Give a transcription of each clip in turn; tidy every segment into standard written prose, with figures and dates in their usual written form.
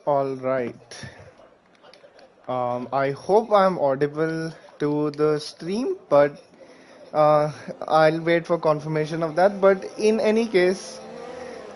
All right. I hope I'm audible to the stream, but uh, I'll wait for confirmation of that. But in any case,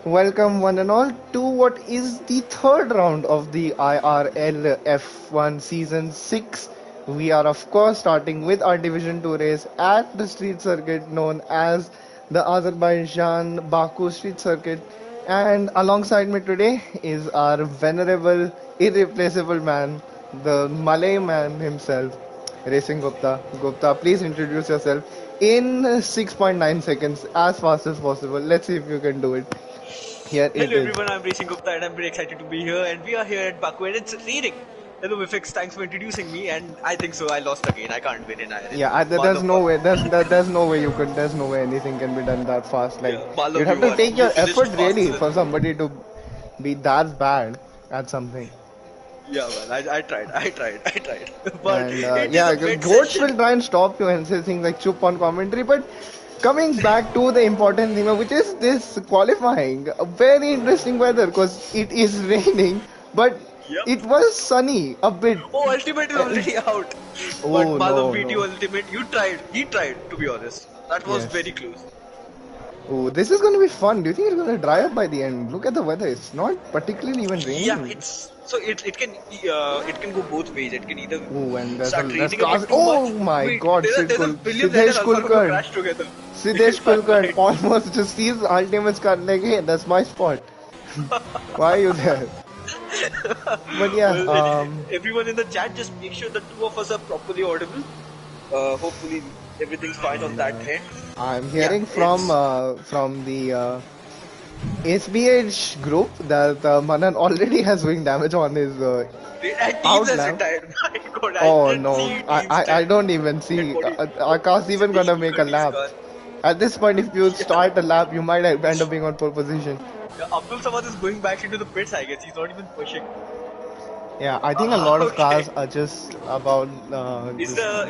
welcome one and all to what is the third round of the IRL F1 Season 6. We are, of course, starting with our Division 2 race at the street circuit known as the Azerbaijan Baku Street Circuit. And alongside me today is our venerable, irreplaceable man, the Malay man himself, Racing Gupta. Gupta, please introduce yourself in 6.9 seconds as fast as possible. Let's see if you can do it. Here it Hello is. everyone, I'm Racing Gupta and I'm very excited to be here, and we are here at Baku and it's raining. Hello Vifix, thanks for introducing me, and I think so I lost again. I can't win in IRL. Yeah, there's no way. There's no way you could. There's no way anything can be done that fast. Like Yeah, Malav, you'd have you to won. take You your finished effort faster really than for me. somebody to be that bad at something. Yeah, man, I tried. But And it is yeah, a wet goats session. will try and stop you and say things like "chup" on commentary. But coming back to the important thing, which is this qualifying, very interesting weather because it is raining, but Yep. it was sunny a bit. Oh, Ultimate is And, already out. But oh Malav no, beat you no. Ultimate. He tried, to be honest. That was Yes. very close. Oh, this is going to be fun. Do you think it's going to dry up by the end? Look at the weather. It's not particularly even Yeah, raining. it can go both ways. It can either Oh, and start there's raining a cars. bit too much. Oh my Wait, God, there's a billion Red and Siddesh Alpha Romeo Kulkarni. crash together. Siddesh Yeah, Kulkarni right. almost just sees Ultimate's car like, hey, that's my spot. Why are you there? But yeah, Well, everyone in the chat, just make sure the two of us are properly audible. Hopefully everything's fine on that end. I'm Yeah, hearing it's from the SBH group that Manan already has wing damage on his and Teams out has lap. retired. My God, I Oh didn't no, see Teams I dead. don't even Dead see. body. Akash even Siddesh gonna make a Kulkarni is lap. gone. At this point, if you Yeah. start a lap, you might end up being on pole position. Yeah, Abdul Samad is going back into the pits, I guess. He's not even pushing. Yeah, I think a lot of Okay. cars are just about just.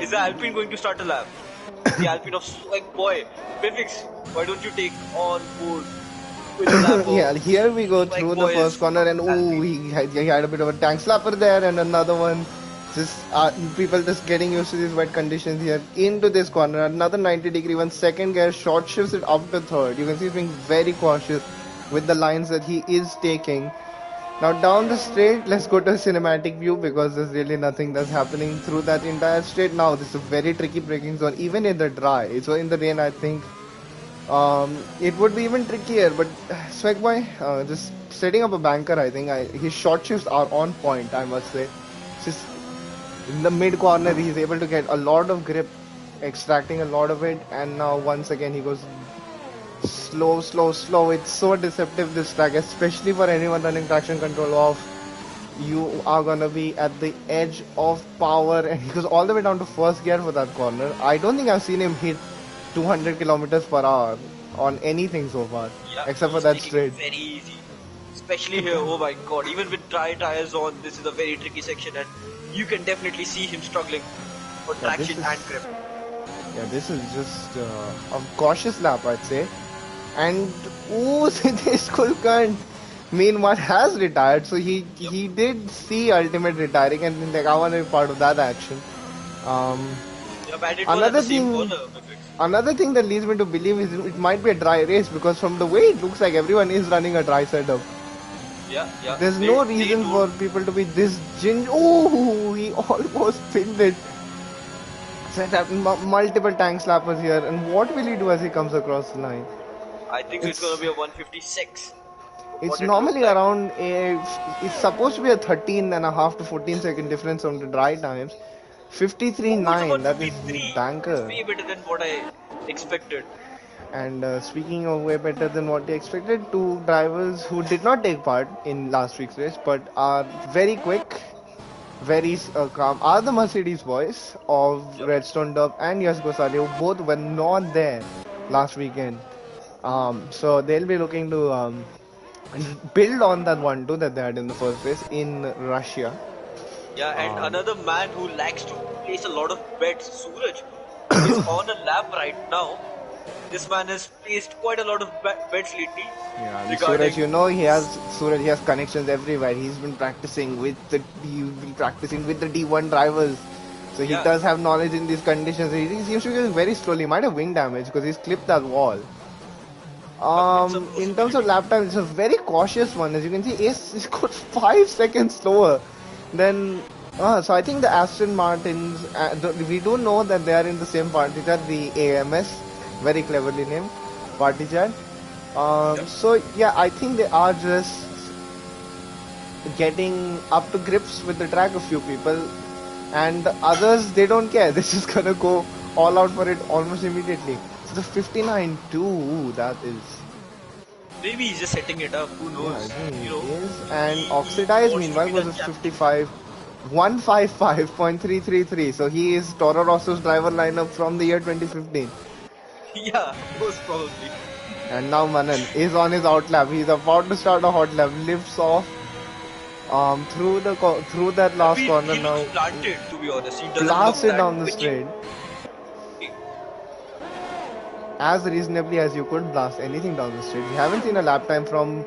Is the Alpine going to start a lap? The Alpine of like boy, Bifix, why don't you take on board with a lap Yeah, of here we go like through the first boys corner, and ooh, Alpine? he had a bit of a tank slapper there, and another one. Just people just getting used to these wet conditions here. Into this corner, another 90-degree one, second gear, short shifts it up to third. You can see he's being very cautious with the lines that he is taking. Now down the straight, let's go to a cinematic view because there's really nothing that's happening through that entire straight. Now this is a very tricky braking zone, even in the dry. So in the rain, I think it would be even trickier. But Swagboy, just setting up a banker, I think his short shifts are on point. I must say, just in the mid corner, he's able to get a lot of grip, extracting a lot of it, and now once again he goes slow. It's so deceptive this track, especially for anyone running traction control off. You are gonna be at the edge of power, and he goes all the way down to first gear for that corner. I don't think I've seen him hit 200 kilometers per hour on anything so far, Yeah, except for he's that taking it straight. very easy. Especially here, oh my God, even with dry tires on, this is a very tricky section and you can definitely see him struggling for Yeah, traction and grip. this is just a cautious lap, I'd say. And ooh, Siddesh Kulkarni meanwhile has retired, so Yep. he did see Ultimate retiring, and then, like I want to be part of that action. Um, Yep, and it was at another the same thing, corner, Vivek. another thing that leads me to believe is it might be a dry race because from the way it looks like everyone is running a dry setup. Yeah. There's no They reason for told people to be this Oh, he almost pinned it. Set up multiple tank slappers here, and what will he do as he comes across the line? I think so it's gonna It's be a 156 from It's what it looked normally like. around it's supposed to be a 13.5 to 14-second difference on the dry times. Oh, it's a 53.9, that is 153. It's banker. way better than what I expected. And speaking of way better than what they expected, two drivers who did not take part in last week's race but are very quick, very calm, are the Mercedes boys of Yep. Redstone Dub and Yash Gosali, who both were not there last weekend. So they'll be looking to and build on that 1-2 that they had in the first place in Russia. Yeah, and Um, another man who likes to place a lot of bets, Suraj, is on a lap right now. This man has placed quite a lot of bets lately Yeah, the Suraj, regarding. you know, he has connections everywhere. He's been practicing with the D1 drivers. So he Yeah, does have knowledge in these conditions. He seems to be going very slowly. He might have wing damage because he's clipped that wall. it's a In terms of possibility. lap time, it's a very cautious one. As you can see, Ace is got 5 seconds slower than. So I think the Aston Martins, we do know that they are in the same party chat, the AMS, very cleverly named party chat. Yep. So yeah, I think they are just getting up to grips with the track. A few people, and the others they don't care. They're just gonna go all out for it almost immediately. So the 59-2, that is. Maybe he's just setting it up. Who Yeah, I knows? think You he know, is. And he Oxidize, wants to meanwhile, be the was a champion. 155.333. So he is Toro Rosso's driver lineup from the year 2015. Yeah, most probably. And now Manan is on his outlap. He's about to start a hot lap. Lifts off through that I last mean, corner he looks now. planted, to be honest. He doesn't look Blasted that down the twitchy. straight as reasonably as you could blast anything down the straight. We haven't seen a lap time from.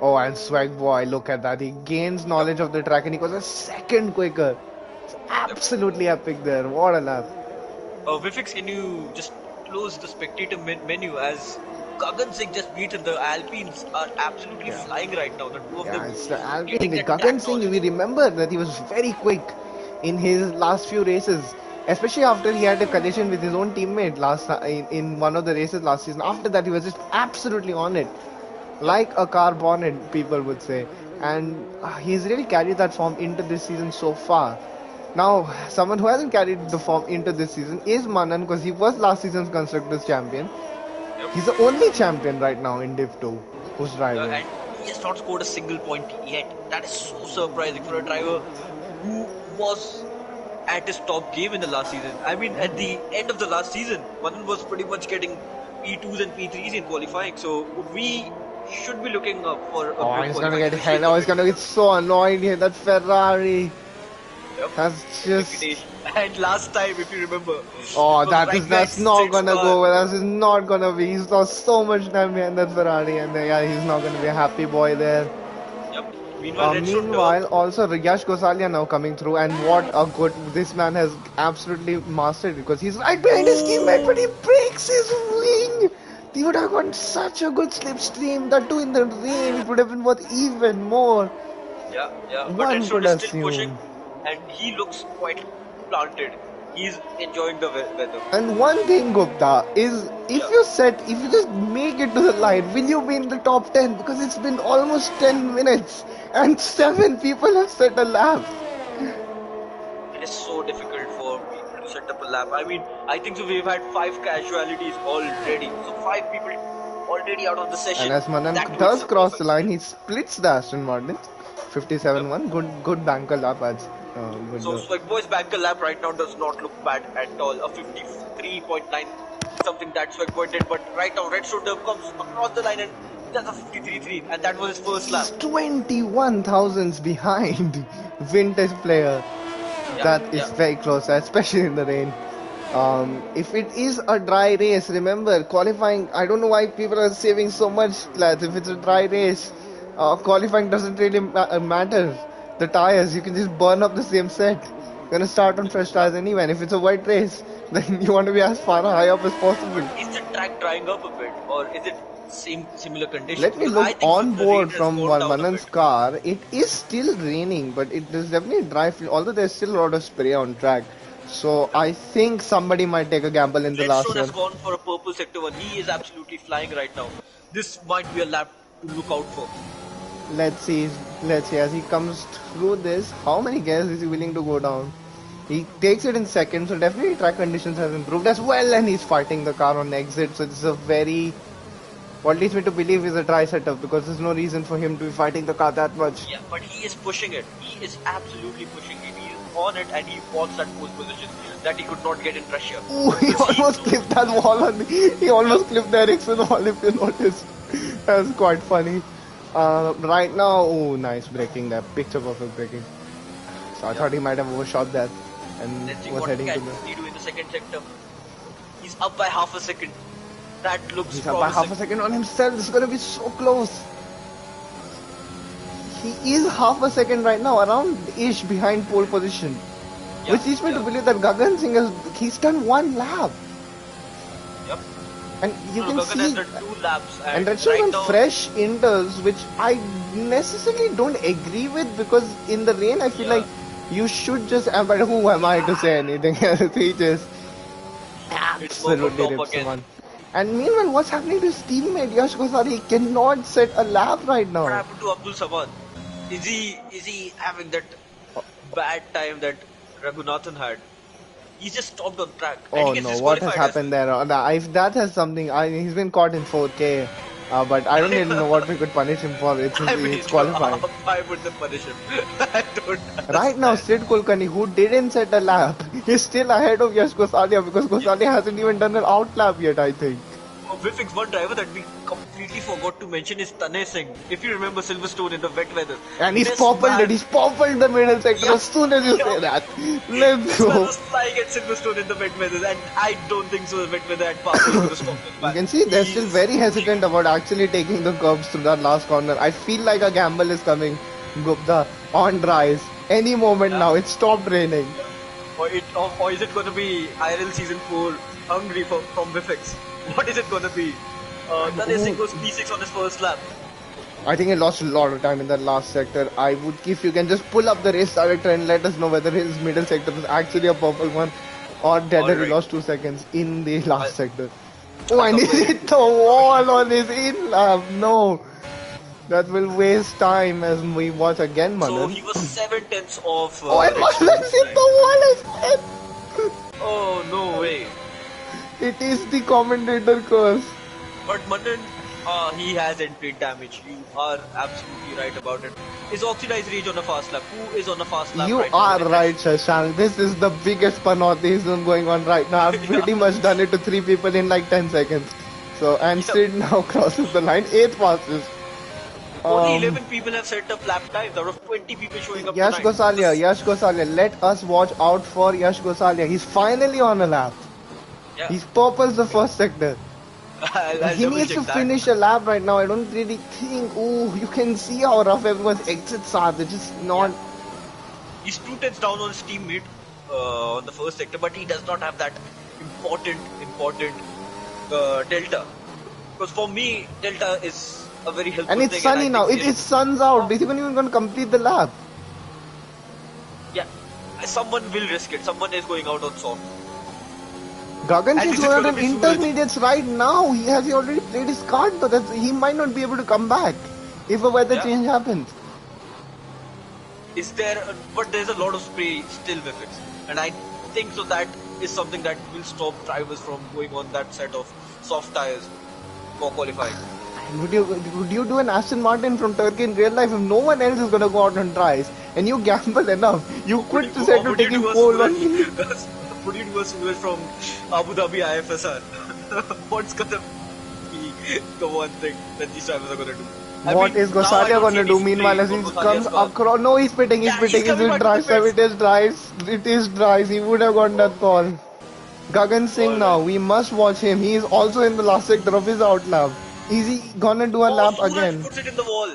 Oh, and Swag Boy, look at that. He gains Yep, knowledge of the track and he goes a second quicker. It's yep. absolutely epic there. What a lap. Vifix, can you just close the spectator menu as Gagan Singh just beaten? The Alpines are absolutely Yeah. flying right now. The two of Yeah, them it's the Alpine. getting The that Gagan track Singh, knowledge. we remember that he was very quick in his last few races, especially after he had a collision with his own teammate in one of the races last season. After that, he was just absolutely on it, Yep. like a car bonnet, people would say. And he's really carried that form into this season so far. Now, someone who hasn't carried the form into this season is Manan because he was last season's Constructors champion. Yep. He's the only champion right now in Div 2 who's driving. And he has not scored a single point yet. That is so surprising for a driver who was at his top game in the last season. I mean, at the end of the last season, Manan was pretty much getting P2s and P3s in qualifying. So we should be looking up for a Oh, good he's gonna qualifying, get especially hell. in Oh, the he's middle. gonna get so annoyed here. That Ferrari Yep. has just. Reputation. And last time, if you remember, Oh, it was that's Ragnars's not six gonna car. go well. That is not gonna be. He's lost so much time behind that Ferrari, and yeah, he's not gonna be a happy boy there. Yep. Meanwhile, Red Short Meanwhile, also Yash Gosalia now coming through, and what a good this man has absolutely mastered because he's right behind his teammate, but he breaks his wing. He would have got such a good slipstream. That too in the rain, it would have been worth even more. Yeah, yeah. But Red One Short could is still pushing, assume. and he looks quite planted. He's enjoying the weather. And one thing, Gupta, is Yeah. if you just make it to the line, will you be in the top 10? Because it's been almost 10 minutes and 7 people have set a lap. It is so difficult for people to set up a lap. I mean, I think so. We've had 5 casualties already. So 5 people already out of the And session. as Manan That too, it's does a cross the perfect line, stint. he splits the Aston Martin. Yep. 57-1. Good banker lap. Good. So Swagboy's banker lap right now does not look bad at all. A 53.9 something that Swagboy did, but right now Red Shooter comes across the line and does a 53.3, and that was his first lap. He's 21 thousandths behind vintage player. Yeah, That is yeah. very close, especially in the rain. If it is a dry race, remember qualifying. I don't know why people are saving so much, lads. If it's a dry race, qualifying doesn't really matter. The tires, you can just burn up the same set. You're gonna start on fresh Yeah. tires anyway. And if it's a wet race, then you want to be as far high up as But possible. is the track drying up a bit, or is it similar conditions? Let me Because look I think so on the rain board has from gone down a Manan's bit. car. It is still raining, but it is definitely dry. Although there's still a lot of spray on track. So Yep. I think somebody might take a gamble in the last Redstone has one. gone for a purple sector one. He is absolutely flying right now. This might be a lap to look out for. Let's see. Let's see as he comes through this. How many gears is he willing to go down? He takes it in seconds, so definitely track conditions has improved as well, and he's fighting the car on exit. So this is a very what leads me to believe is a dry setup because there's no reason for him to be fighting the car that much. Yeah, but he is pushing it. He is absolutely pushing it. He is on it, and he wants that pole position that he could not get in Russia. Ooh, he Because he almost clipped that wall on me. He almost clipped the Ericsson wall if you noticed. That's quite funny. Right now, oh, nice braking there. Picture perfect braking. So I thought he might have overshot that and let's see was what heading to can the. he do in the second sector. He's up by half a second. That looks He's up by half promising. a second on himself. This is going to be so close. He is half a second right now, around-ish behind pole position. Yeah, Which leads me to yeah. believe that Gagan Singh he's done one lap. Yep. And you No, can Gagan has see, done 2 laps, and and Red shows right on now, fresh inters, which I necessarily don't agree with, because in the rain I feel yeah, like you should just, but who am I to say anything else? He just it's World Cup absolutely top rips him again. on. And meanwhile, what's happening to his teammate Yash Gosari? He cannot set a lap right What now. happened to Abdul Samad? Is he having that bad time that Raghunathan had? He just stopped on track and he Oh gets no, what has disqualified as happened there? If that has something, he's been caught in 4K, but I don't really know well. what we could punish him for. I mean, It's qualified. why would they punish him? I don't Right now, understand. Sid Kulkarni, who didn't set a lap, is still ahead of Yash Gosalia because Yeah. Gosalia hasn't even done an out lap yet, I think. Vifix, one driver that we completely forgot to mention is Tanay Singh. If you remember Silverstone in the wet weather. And he's This purpled it, man, he's purpled the middle sector yeah, as soon as you say yeah. that. Let's This man go. was flying at Silverstone in the wet weather, and I don't think so the wet weather at Park was going to stop this You man. can see they're still He's very hesitant about actually taking the curbs through that last corner. I feel like a gamble is coming, Gupta, on dries. Any moment yeah, now, it stopped raining. yeah. Or is it going to be IRL season 4 hungry from Vifix? What is it going to be? Tanay Singh goes P6 on his first lap. I think he lost a lot of time in that last sector. I would, if you can just pull up the race director and let us know whether his middle sector is actually a purple one or whether he Alright. lost 2 seconds in the last I'll, sector. Oh, I'll and he come with hit the wall on his in lap. No, that will waste time as we watch again, So Manan. he was 7 tenths off Oh, and Red Manan Shoes hit time. the wall as Oh, no way. well. It is the commentator curse. But Manan, he has entry damage. You are absolutely right about it. Is Oxidized Rage on a fast lap? Who is on a fast lap You right now? are right, Shashank. This is the biggest panautism going on right now. I've pretty much done it to 3 people in like 10 seconds. So, and Yeah. Sid now crosses the line, 8th fastest. Only 11 people have set up lap times out of 20 people showing up tonight. Yash Gosalia, let us watch out for Yash Gosalia. He's finally on a lap. Yeah, He's purples the first sector. I'll He double needs check to that. finish a lap right now. I don't really think. Oh, you can see how rough everyone's exits are. They're just not. He's 2 tenths down on his teammate on the first sector, but he does not have that important delta. Because for me, delta is a very helpful And it's thing. sunny And now. I think It's sun's out. Is he even going to complete the lap? yeah, someone will risk it. Someone is going out on soft. Gagan And Singh's is it going out gonna on be Suraj? intermediates right now. He already played his card, though. He might not be able to come back if a weather Yeah. change happens. Is there? But there's a lot of spray still with it, and I think so that is something that will stop drivers from going on that set of soft tires for qualifying. Would you do an Aston Martin from Turkey in real life if no one else is going to go out on tries and you gamble enough? You quit to set to Would you taking do a pole on. Suraj? Would you do a Suraj from Abu Dhabi IFSR? What's gonna be the one thing that these drivers are gonna do? What is now I Gosalia don't going see to any do spray meanwhile as on he Gosalia's comes car. across? No, he's pitting. He's Yeah, pitting. he's Is coming it back to dry? the pits. It is dries. It is dries. He would have got that call. Gagan Singh now. Alright. We must watch him. He is also in the last sector of his out lap. Is he gonna do a Oh, lap Suraj again? puts it in the wall.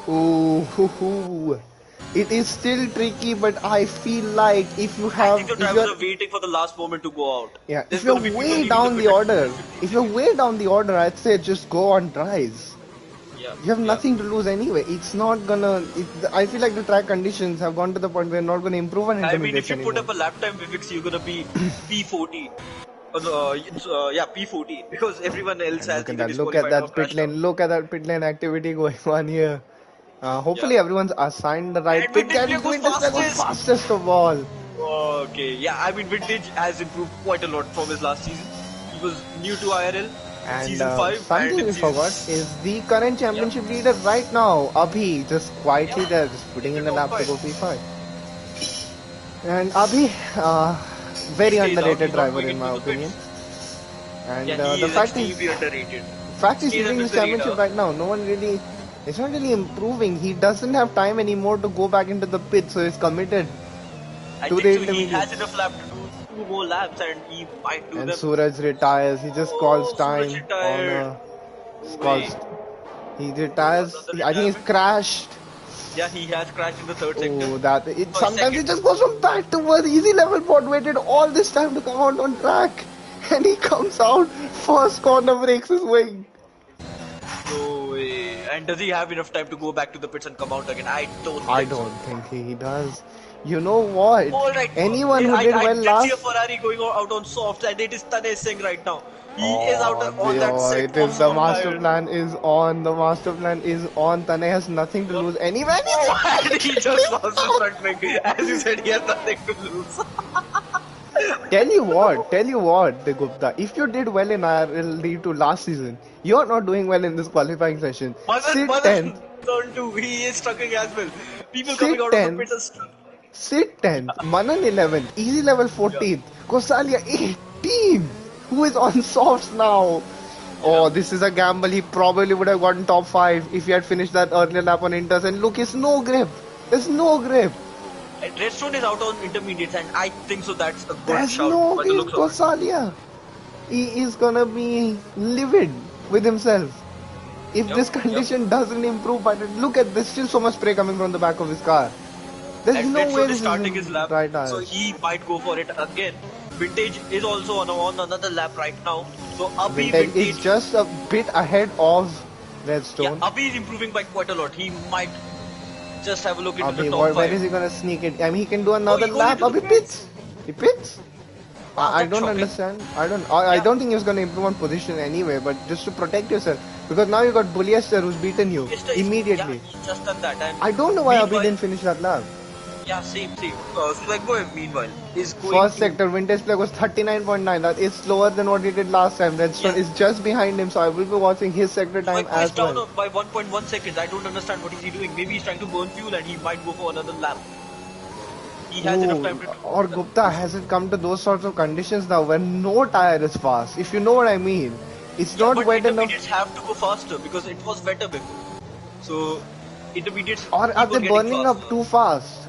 Ooh, hoo, hoo. It is still tricky, but I feel like if you I have, think the if drivers you're, are waiting for the last moment to go out. yeah, There's if you're gonna be people way leaving down the the pit at order, 50. if you're way down the order, I'd say just go on tries. Yeah, You have yeah. nothing to lose anyway. It's not gonna. I feel like the track conditions have gone to the point where we're not gonna improve on I mean, intermediates if you put anymore. up a lap time Vivix, you're gonna be P40. Yeah, P40 because everyone else And has look at either that! Look at disqualified or that pit crashed out. lane! Look at that pit lane activity going on here. Yeah, Hopefully everyone's assigned the right and pit. Vintage And Player goes Vintage was fastest. fastest of all. Okay, yeah, I mean, Vintage has improved quite a lot from his last season. He was new to IRL in And season 5 and something in we season forgot is the current championship leader right now, Abhi, just quietly there, just putting in the lap to go P5. And Abhi, very He stays out, underrated he's not driver going in my into the opinion. pits. And Yeah, he the is fact extremely is, underrated. he's Stays leading under this the championship radar. right now. No one really, it's not really improving. He doesn't have time anymore to go back into the pit, so he's committed I to think the so. He has intermediates. enough lap to do 2 more laps and he might do And them. Suraj retires. He just calls Oh, Suraj time on retired. a No way. calls. He retires. Another I think he's retirement. crashed. Yeah, he has crashed in the third sector. Oh, that it Sorry, sometimes second. it just goes from bad to worse. Easy level bot waited all this time to come out on track, and he comes out first corner, breaks his wing. No way. And does he have enough time to go back to the pits and come out again? I don't I think so. don't think he does. You know what? All right. Anyone who did I well did see a last. Ferrari going out on softs, and it is Tanay Singh right now. He is out Oh, on that set it of is the soft master tires. plan is on. The master plan is on. Tane has nothing to Yup. lose anyway. And Oh, and he just he lost his front wing. As you said, he has nothing to lose. Tell you what, the Gupta. If you did well in IRL to last season, you're not doing well in this qualifying session. Sit Madan, 10th, turn two. He is struggling as well. People coming sit out of the 10th, pits are struggling. sit 10th, Manan 11th, easy level Yeah, 14th, Kosalia 18th, who is on softs now. yeah. Oh, this is a gamble. He probably would have gotten top 5 if he had finished that earlier lap on Inters. And look, it's no grip. There's no grip. And Redstone is out on intermediates, and I think so. That's a good There's shout no by the case looks of it. Kosalia. He is gonna be livid with himself. If Yep, this yep. condition doesn't improve, but look at this, still so much spray coming from the back of his car. There's And no way Redstone is this is starting his in lap, right so tires. he might go for it again. Vintage is also on another lap right now. So Abhi Vintage is Vintage, just a bit ahead of yeah, Redstone. Abhi is improving by quite a lot. He might just have a look into the Abhi, top where 5. is he gonna sneak it? I mean, he can do Oh, another he goes lap. into the Abhi pits. pits. He pits. Wow, I that's don't shocking. understand. I Yeah, don't think he's gonna improve on position anyway. But just to protect yourself, because now you got Buliester who's beaten you Fiesta is, yeah, immediately. he's just done that. And I don't know why Abhi meanwhile, didn't finish that lap. yeah, same. Swagboy, meanwhile, is going First to. sector, Vintage Plug was 39.9. That is slower than what he did last time. Redstone Yeah, is just behind him, so I will be watching his sector time Swagboy is as down well. by 1.1 seconds. I don't understand what is he doing. Maybe he's trying to burn fuel and he might go for another lap. He has enough time Ooh, to do or that. Gupta, has it come to those sorts of conditions now where no tire is fast? If you know what I mean. It's Yeah, not but wet enough. intermediates have to go faster because it was wetter before. So intermediates Or are keep they on getting burning faster. up too fast?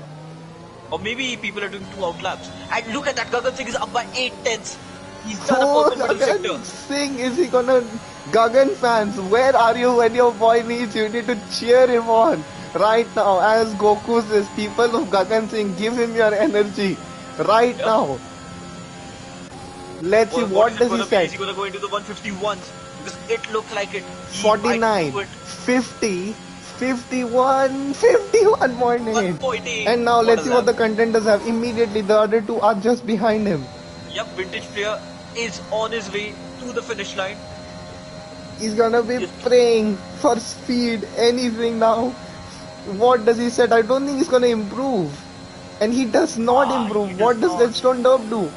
Or maybe people are doing 2 out laps. And look at that, Gagan Singh is up by 8 tenths. He's done a Oh, purple middle sector. Gagan Singh, is he gonna... Gagan fans, where are you when your boy needs you? You need to cheer him on. Right now, as Goku says, people of Gagan Singh, give him your energy. Right Yeah. now. Let's see, What what is it does he gonna be? say? Is he gonna go into the 151s? Because it looks like it. He might 49, do it. 50, 51, 51.8. 1.8. And now What let's a see what lap. the contenders have. Immediately, the other two are just behind him. Yep, vintage player is on his way to the finish line. He's gonna be Yes. praying for speed, anything now. What does he said? I don't think he's gonna improve. And he does not He improve. does What does not. Redstone Derp do?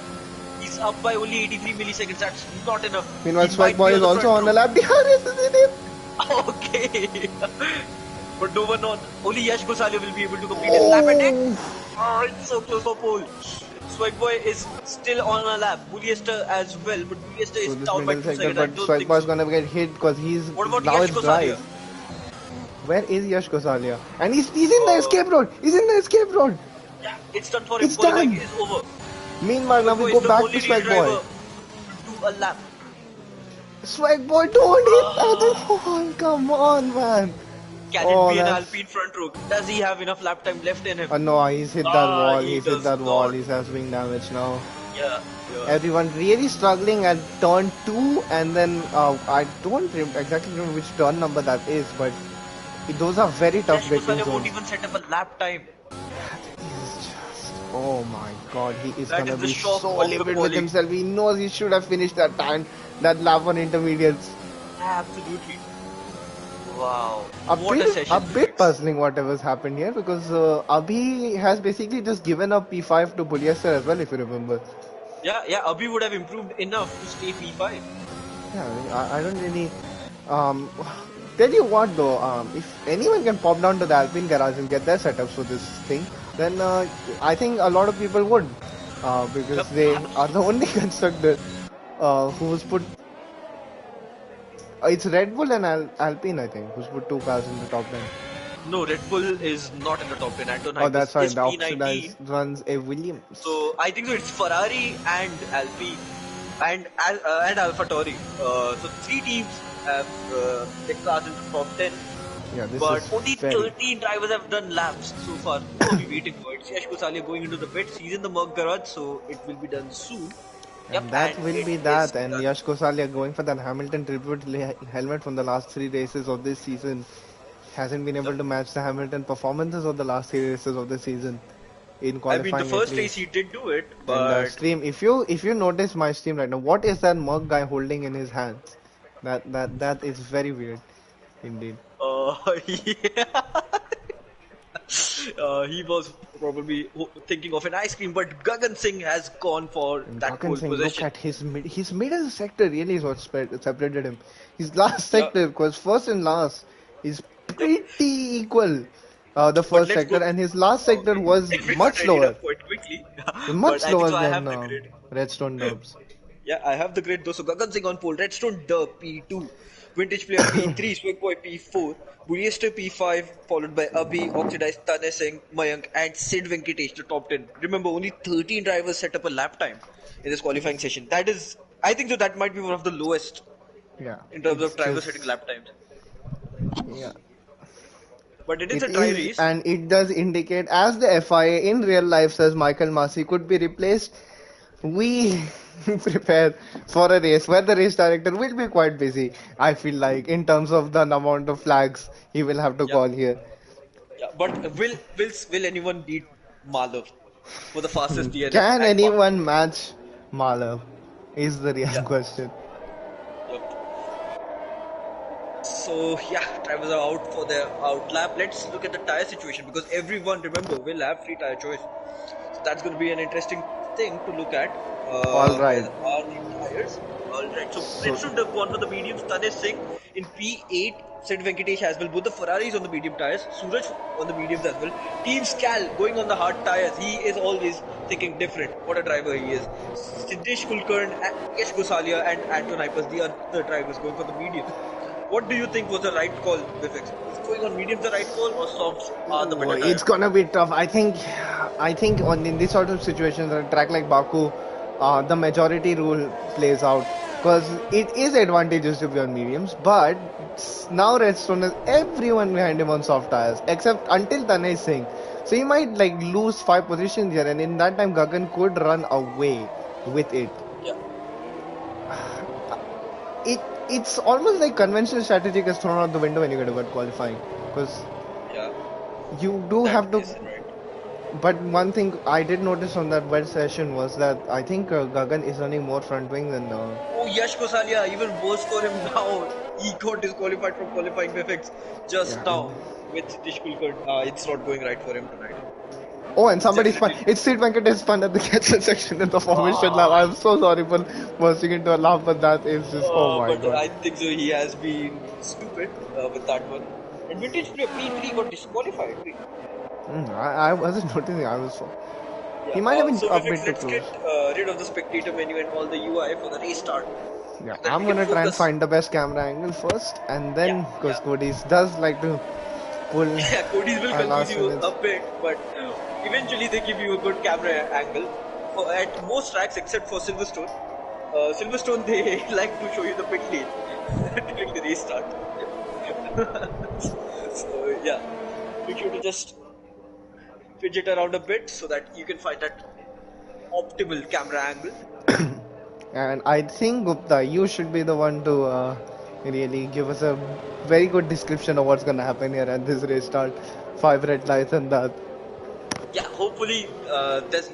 He's up by only 83 milliseconds. That's not enough. Meanwhile, He Swag might Boy be is the also front on the row. lap. DRS is in it. Okay. But no one on. Only Yash Gosalia will be able to complete his lap and it. Oh, Oh, it's so close for pole. Swag Boy is still on a lap. Buliester as well, but Buliester so is this down by middle 2 sector, seconds. I but don't Swag think Boy is so. gonna get hit because he's What about now Yash it's Gosalia? dry. Where is Yash Gosalia? And he's in the Uh, escape road. He's in the escape road. yeah, it's done for him. It's Qualifying done. is over. Meanwhile, now Swag we Boy go is the back only to lead Swag Boy. driver to do a lap. Swag Boy, don't hit that wall. Come on, man. Can it Oh, be an that's... Alpine front row? Does he have enough lap time left in him? No, he's hit that Ah, wall. he He's hit does that wall. not. He's has wing damage now. Yeah, yeah. Everyone really struggling at turn 2, and then I don't exactly remember which turn number that is, but those are very tough Yash braking Gosalia won't zones. even set up a lap time. He's just, oh my god, he is That gonna is the be shock so of the livid with quali. himself. He knows he should have finished that time, that lap on intermediates. Absolutely. Wow. A What a bit, session. a bit puzzling whatever's happened here because Abhi has basically just given up P5 to Buliester as well, if you remember. Yeah, Abhi would have improved enough to stay P5. Yeah, I don't really. Um, tell you what though, if anyone can pop down to the Alpine garage and get their setups for this thing, then I think a lot of people would, because Yep. they are the only constructor who's put. It's Red Bull and Alpine, I think, who's put two cars in the top 10. No, Red Bull is not in the top 10. Anton Oh, Hypers that's right. is The P19. oxidized runs a Williams. So I think so. It's Ferrari and Alpine and AlphaTauri. So three teams have their cars into top 10, Yeah, this but is only very. 13 drivers have done laps so far. Who are we waiting for? It's Yash Gosalia going into the pits. He's in the Merc garage, so it will be done soon. Yep, And and that will it be is that. And done. Yash Kosalia going for that Hamilton tribute helmet from the last three races of this season. Hasn't been Yep. able to match the Hamilton performances of the last three races of the season, in I mean, the qualifying at first race he least. did do it, And but stream, if you notice my stream right now, what is that mug guy holding in his hands? That is very weird, indeed. yeah. He was probably thinking of an ice cream, but Gagan Singh has gone for And that Gagan pole Singh, look position. at his middle sector really is what separated him. His last Yeah, sector, because first and last is yep. pretty equal. The But first let's go. sector, and his last sector Okay, was we got much tidied lower, up quite quickly. much But I think lower so. I than have the grid. Redstone Dubs. Yeah, I have the grid though. So Gagan Singh on pole, Redstone Dub P2, Vintage Player P3, Swig Boy P4, Buryester P5, followed by Abhi, Oxidized, Tane Singh, Mayank, and Sid Venkatesh, the top 10. Remember, only 13 drivers set up a lap time in this qualifying session. That is, I think so. That might be one of the lowest Yeah, in terms it's of drivers setting just lap times. yeah. But it is It a dry is, race. and it does indicate, as the FIA in real life says, Michael Massey could be replaced. We prepare for a race where the race director will be quite busy. I feel like in terms of the amount of flags he will have to Yeah, call here. yeah. But will anyone beat Malav for the fastest DNF Can at Baku? anyone match Malav? Is the real Yeah. question. Yep. So yeah, drivers are out for their out lap. Let's look at the tire situation because everyone, remember, will have free tire choice. So that's going to be an interesting thing to look at. All Where right. are the tires? All right. So So let's do the one for the mediums. Tanesh Singh in P8. Sid Venkatesh as well. Both the Ferraris on the medium tires. Suraj on the mediums as well. Team Scal going on the hard tires. He is always thinking different. What a driver he is. Siddesh Kulkarni, Yash Gosalia, and Anton Hypers, the other drivers going for the mediums. What do you think was the right call, Vivek? Is going on mediums the right call or softs are the ooh, better tire? it's gonna be tough. I think on in this sort of situations, on a track like Baku, the majority rule plays out because it is advantageous to be on mediums. But now Redstone has everyone behind him on soft tires, except until Tanay Singh. So he might like lose 5 positions here, and in that time Gagan could run away with it. Yeah, It it's almost like conventional strategy gets thrown out the window when you get about qualifying because yeah, you do that have to. is right. But one thing I did notice on that wet session was that I think Gagan is running more front wing than. Oh, Yash Gosalia, even worse for him now. He got disqualified from qualifying Vivek just Yeah, and now with Sitish Kulkarni. It's not going right for him tonight. oh, and He's somebody spun. definitely. It's Sid Venkatesh spun at the catcher section in the formation lap. Ah, I'm so sorry for bursting into a laugh, but that is just oh my but god. I think so. He has been stupid with that one. And vintage player P3 got disqualified. I wasn't noticing. I was. He Yeah. might have been So a Vivek, bit too let's get close. rid of the spectator menu and all the UI for the restart Yeah, so that we I'm can gonna try and focus. find the best camera angle first, and Yeah, then because yeah. Cody's does like to pull Yeah, Cody's will confuse last you minutes. a bit, but eventually they give you a good camera angle. At most tracks except for Silverstone. Silverstone, they like to show you the pit lane during the restart. So, yeah, make sure to just fidget around a bit so that you can find that optimal camera angle. And I think Gupta, you should be the one to really give us a very good description of what's gonna happen here at this restart. 5 red lights and that. Yeah, hopefully there's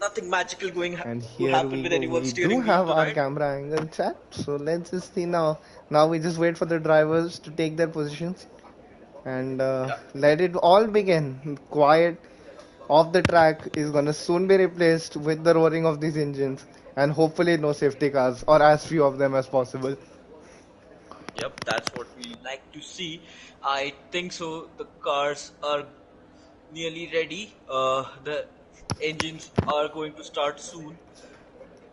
nothing magical And to here happen we with go. anyone's We do steering wheel have our tonight. camera angle chat. So let's just see now. Now we just wait for the drivers to take their positions and Yeah. let it all begin. Quiet off the track is gonna soon be replaced with the roaring of these engines, and hopefully no safety cars or as few of them as possible. Yep, that's what we like to see. I think so. The cars are nearly ready. The engines are going to start soon.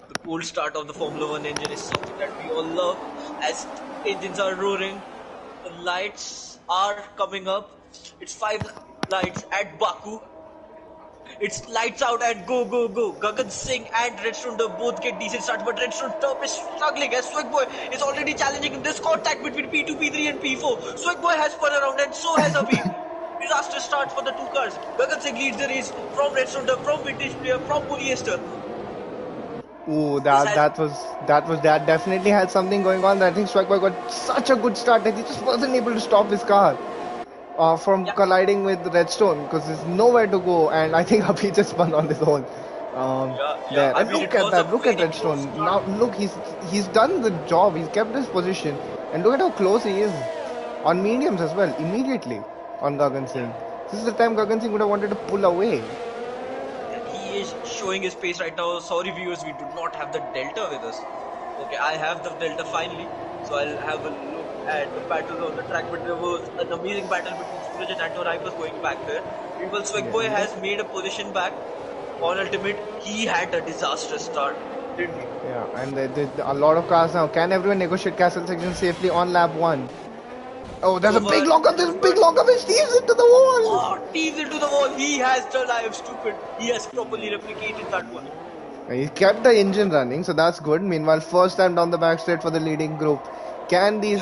The cold start of the Formula One engine is something that we all love. As engines are roaring, the lights are coming up. It's 5 lights at Baku. It's lights out and go, go, go. Gagan Singh and Redstone both get decent starts, but Redstone is struggling as Swagboy is already challenging in this contact between P2, P3 and P4. Swagboy has spun around and so has Abhi. Disaster starts for the two cars. Gagan Singh leads the race from Redstone, from Vintage Player, from Polyester. Ooh, that definitely had something going on. I think Swagboy got such a good start that he just wasn't able to stop his car from colliding with Redstone because there's nowhere to go, and I think Abhi just spun on his own. Yeah. There I and mean, look it at was a that, look at very close Redstone. start. Now look, he's done the job. He's kept his position, and look at how close he is on mediums as well. Immediately on Gagan Singh. This is the time Gagan Singh would have wanted to pull away. He is showing his pace right now. Sorry viewers, we do not have the Delta with us. Okay, I have the Delta finally, so I'll have a look at the battles on the track. But there was an amazing battle between Suraj and Anton was going back there. Meanwhile, Swagboy has made a position back on Ultimate. He had a disastrous start, didn't he? Yeah, and a lot of cars now. Can everyone negotiate castle section safely on lap 1? Oh, there's a big lockup. There's a big lockup. It steams into the wall. Oh, teams into the wall. He has done. I am stupid. He has properly replicated that one. He kept the engine running, so that's good. Meanwhile, first time down the back straight for the leading group. Can these...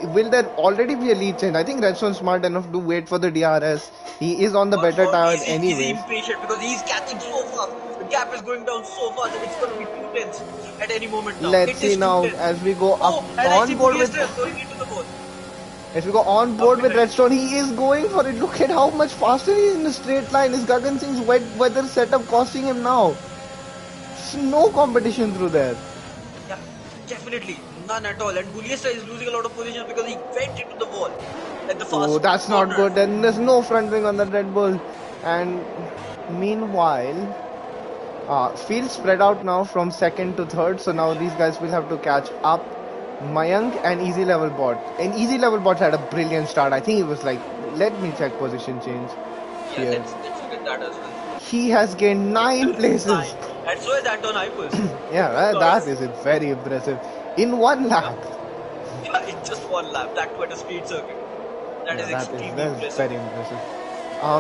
Will there already be a lead change? I think Redstone's smart enough to wait for the DRS. He is on the better tire anyways. He's impatient because he's catching so fast. The gap is going down so fast that it's going to be 2 tenths at any moment now. Let's see now as we go up on board with... going into the wall. As we go on board with Redstone, he is going for it. Look at how much faster he is in a straight line. Is Gagan Singh's wet weather setup costing him now? No competition through there. Yeah, definitely. None at all. And Buliesta is losing a lot of positions because he went into the wall at the fast. Oh, that's not good. Then there's no front wing on the Red Bull. And meanwhile, field spread out now from second to third. So now these guys will have to catch up. Mayank and Easy Level Bot. And Easy Level Bot had a brilliant start. I think he was like, let me check position change. Yeah, let's look at that as well. He has gained 9 places. And so is Anton Hypers. Yeah, that is very impressive. In 1 lap. Yeah, in just 1 lap. That too at a speed circuit. That is impressive. Very impressive.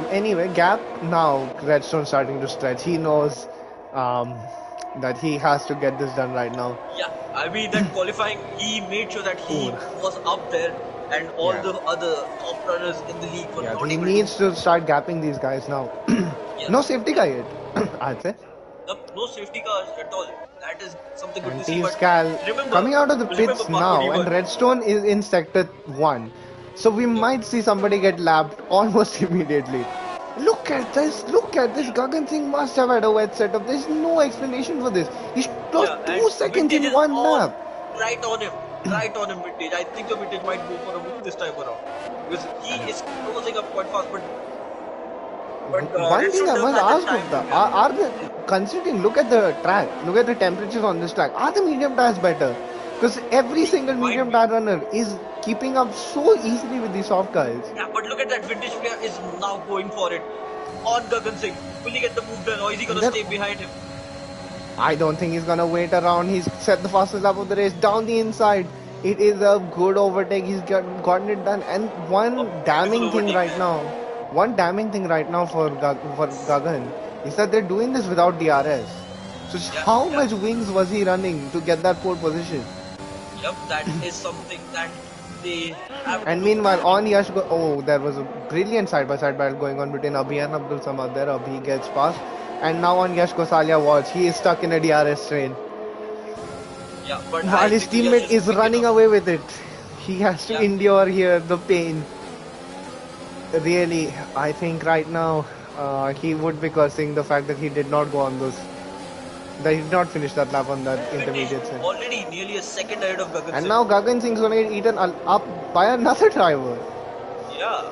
Anyway, gap now. Redstone starting to stretch. He knows that he has to get this done right now. Yeah, I mean that qualifying, he made sure that he was up there, and all the other top runners in the league were not he able needs to start gapping these guys now. No safety car yet, I'd say. No safety cars at all. That is something good to see. But coming out of the pits now, and Redstone is in sector 1. So we might see somebody get lapped almost immediately. Look at this, Gagan Singh must have had a wet setup. There's no explanation for this. He lost 2 seconds in 1 lap. Right on him, Vintage. I think the Vintage might go for a move this time around. Because he is closing up quite fast, but one thing I must ask Gupta, are the, considering, look at the track, look at the temperatures on this track, are the medium tires better? Because every single medium tire runner is keeping up so easily with these soft cars. Yeah, but look at that, Vintage player is now going for it on Gagan Singh. Will he get the move done or is he going to stay behind him? I don't think he's going to wait around. He's set the fastest lap of the race down the inside. It is a good overtake. He's gotten it done. And one damning thing right now for Gagan is that they're doing this without DRS. So how much wings was he running to get that pole position? Yep, that is something that they have. And meanwhile, on Yash, there was a brilliant side-by-side battle going on between Abhi and Abdul Samad there. Abhi gets past. And now on Yash Gosalia watch, he is stuck in a DRS train. Yeah, but while his teammate is running away with it. He has to endure here the pain. Really, I think right now he would be cursing the fact that he did not go on those. That he did not finish that lap on that intermediate set. Already nearly a second ahead of Gagan Singh. And now Gagan Singh's going to get eaten up by another driver. Yeah,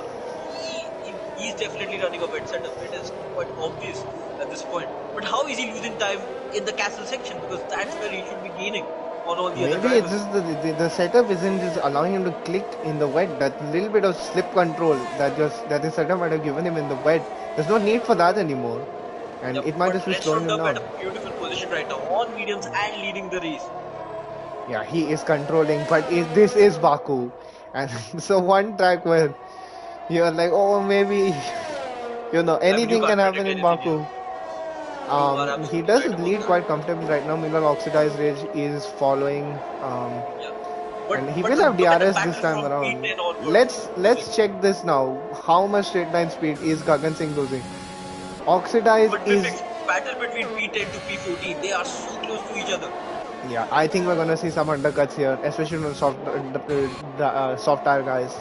he's definitely running a wet setup. It is quite obvious at this point. But how is he losing time in the castle section? Because that's where he should be gaining on all the other drivers. Maybe it's just the setup isn't just allowing him to click in the wet. That little bit of slip control that his setup might have given him in the wet. There's no need for that anymore. And it might just be slowing him down. At a beautiful position right now on mediums and leading the race. Yeah, he is controlling, but this is Baku. And so one track where You're like, oh, maybe, I mean, you anything can can't happen predict in anything here. Baku. You are He absolutely does right about lead that. quite comfortably right now. Meanwhile, Oxidized Rage is following, Yeah. and he But will have look at the DRS this battle time from around. P10 onwards. Let's check this now. How much straight line speed is Gagan Singh losing? Oxidized But is, Bifix, battle between P10 to P14, they are so close to each other. yeah. I think we're gonna see some undercuts here, especially on soft tire guys.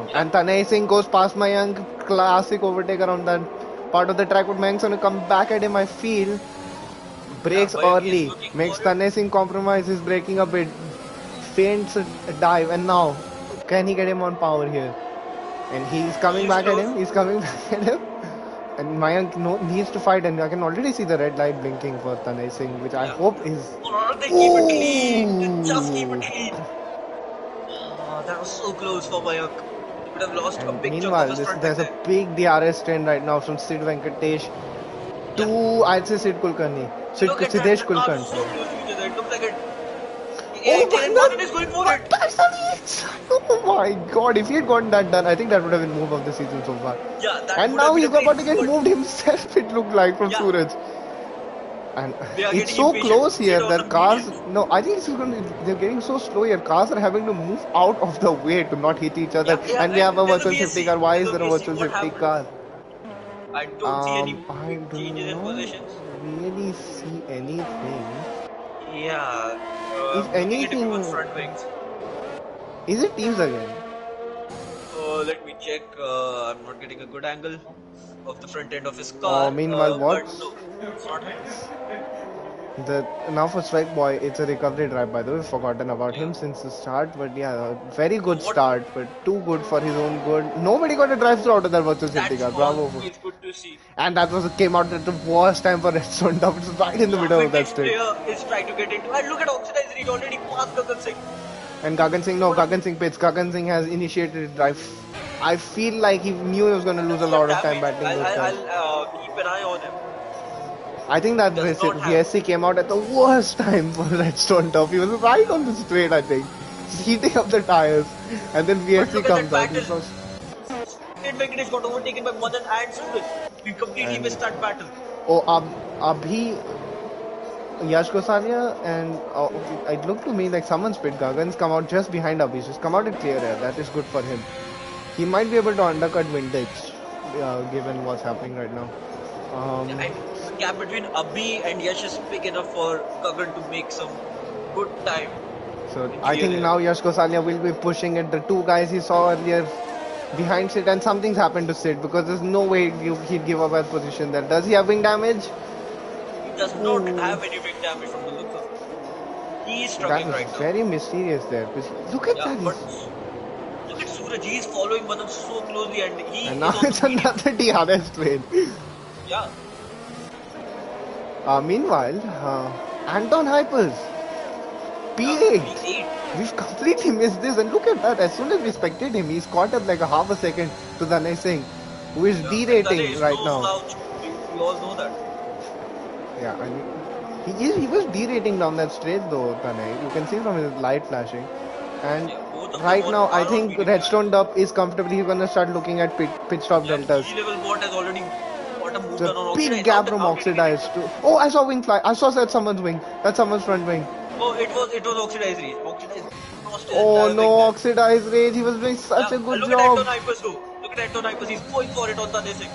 Yeah. And Tanay Singh goes past Mayank, classic overtaker on that part of the track. But Mayank's gonna come back at him, I feel. Yeah, Breaks Mayank is early, looking makes for it. Tanay Singh compromise, is breaking a bit, feints a dive, and now can he get him on power here? And he's coming He is back at close. him, he's coming back at him. And Mayank needs to fight, and I can already see the red light blinking for Tanay Singh, which I Yeah. hope is. Or they keep it clean. They just keep it Ooh! clean. Ah, that was so close for Mayank. He would have lost a And big chunk of meanwhile, his front end there's a there. big DRS trend right now from Sid Venkatesh Yeah. to, I'd say, Sid Kulkarni. Look at that. Siddesh The cars are Kulkarni, so sorry. close to each other. It looks like it. Oh, 18 and Martin is going for man, it. that's the lead! Oh my god, if he had gotten that done, I think that would have been move of the season so far. Yeah, that And would have now been he's a very about to get good. moved himself, it looked like, from Yeah, Suraj. And they are it's getting so impatient. close here Sit on the that cars. mediums. No, I think they're getting so slow here. Cars are having to move out of the way to not hit each other. Yeah, yeah, And we and have a there's a virtual safety car. VSC. Why There's is a there a VSC. virtual What safety happened? car? I don't see any I big do changes in not positions. really see anything. Yeah, If I'm looking at everyone's anything, front wings. is it teams again? Let me check. I'm not getting a good angle of the front end of his Oh, car, meanwhile, but what? no, it's not him. The now for Strike Boy, it's a recovery drive. By the way, forgotten about Yeah. him since the start. But yeah, a very So good what? start, but too good for his own good. Nobody got a drive through out of that virtual safety That's car. Bravo. always good to see. And that was came out at the worst time for Redstone Top. It's right in the Yeah, middle of that vintage straight. player is trying to get into. And look at Oxidized Reed already passed Gagan Singh. And Gagan Singh, no, What a Gagan Singh pits. Gagan Singh has initiated a drive. I feel like he knew he was going to lose a does he have lot of time damage? battling those cars. I'll keep an eye on him. I think that He does not have. VSC came out at the worst time for Redstone Top. He was right on the straight, I think, heating up the tires, and then But VSC look at that comes out. He battle. saw, Sid Venkatesh got overtaken by Madan and Suraj. We completely and missed that battle. oh, Abhi Yash Gosalia and it looked to me like someone's pit. Gagan's come out just behind Abhi. Just come out in clear air. That is good for him. He might be able to undercut vintage, given what's happening right now. Yeah, Um, and the gap between Abhi and Yash is big enough for Gagan to make some good time so in I clear think air. now Yash Gosalia will be pushing it. The two guys he saw earlier behind Sid, and something's happened to Sid because there's no way he'd give up his position there. Does he have wing damage? He does not Ooh, have any big damage from the looks of it. He is that struggling was right now. very mysterious there. Look at Yeah, that. but look at Suraj. He is following Madan so closely and he And now is on the it's medium. another DRS train. Yeah, Meanwhile, Anton Hypers, yeah, P8. P8. We've completely missed this, and look at that. As soon as we spectate him, he's caught up like a half a second to Danay Singh, who is Yeah, and Tane derating is right no now. slouch. We all know that. Yeah, I mean, he was derating down that straight though, Tanay. You can see from his light flashing. And Yeah, both of them right now, I are on think medium tires. Redstone Dub is comfortably gonna start looking at pit stop Yeah, deltas. PG level bot has already got a move The done on big Oxidized. How, gap from how did he get into Oxidized it? to. Oh, I saw wing fly. I saw that someone's wing. That's someone's front wing. Oh, it was Oxidized Reed. Oxidized lost his Oh entire wing no, there. Oxidized Rage. He was doing Yeah, such a and good look at Anton job. Hypers go. Look at Anton Hypers. He's going for it on Tane Singh.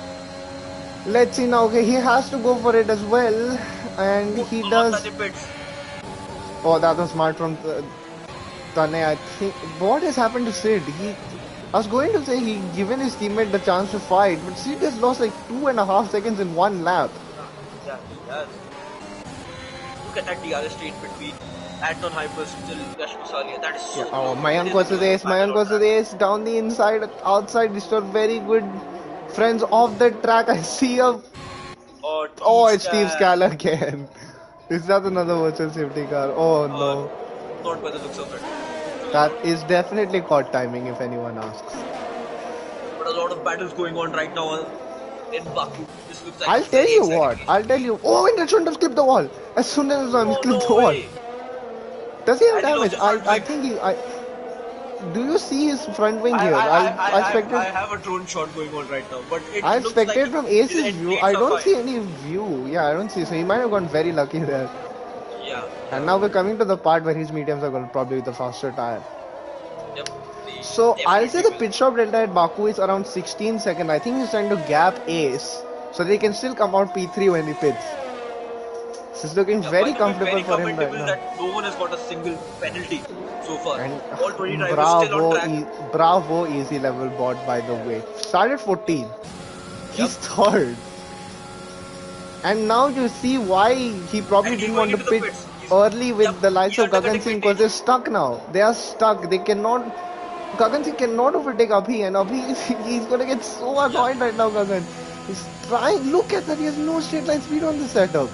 Let's see now. Okay, he has to go for it as well, and Oh, he oh, does. Tane pits. Oh, that was smart from Tane. I think what has happened to Sid? I was going to say he given his teammate the chance to fight, but Sid has lost like 2.5 seconds in one lap. Yeah, he has. Look at that DRS straight between Anton Hypers till Yash Musalia. That is Yeah. so Oh, close. It Mayank is a versus close Ace. battle Mayank on versus track. Ace down the inside, outside. These are very good friends off the track. I see a. Or Oh, it's Steve T-Scan. Scala again. Is that another virtual safety car? Oh Uh, no. not by the looks of it. Hopefully That not. is definitely caught timing if anyone asks. But a lot of battles going on right now in Baku. This looks like a I'll tell very you exciting what. race. I'll tell you. Oh, and Redstone does clip the wall. As soon as he Oh, clipped the no wall. way. Does he have And he lost damage? his front I wing. think he. do you see his front wing I, here? I, I, I, I I spected. have a drone shot going on right now, but it I've looks like spectated from his Ace's end view. plates I are don't fine. see any view. Yeah, I don't see. So he might have gotten very lucky there. Yeah, And yeah. now we're coming to the part where his mediums are going to probably be the faster tire. Yep, they So I'll say definitely the will. pit stop delta at Baku is around 16 seconds. I think he's trying to gap Ace so they can still come out P3 when he pits. This is looking Yeah, by very the way, comfortable very for him right commendable now. that no one has got a single penalty so far. And All 20 drivers still on bravo, track. bravo, easy level bot by the way. Started 14. Yep. He's third. And now you see why he And probably he's didn't going want to into the pit pits. early Yep, with the likes he's of Gagan undercutting Singh because vintage. they're stuck now. They are stuck. They cannot. Gagan Singh cannot overtake Abhi, and Abhi he's gonna get so Yeah. annoyed right now. Gagan, he's trying. Look at that. He has no straight line speed on this setup.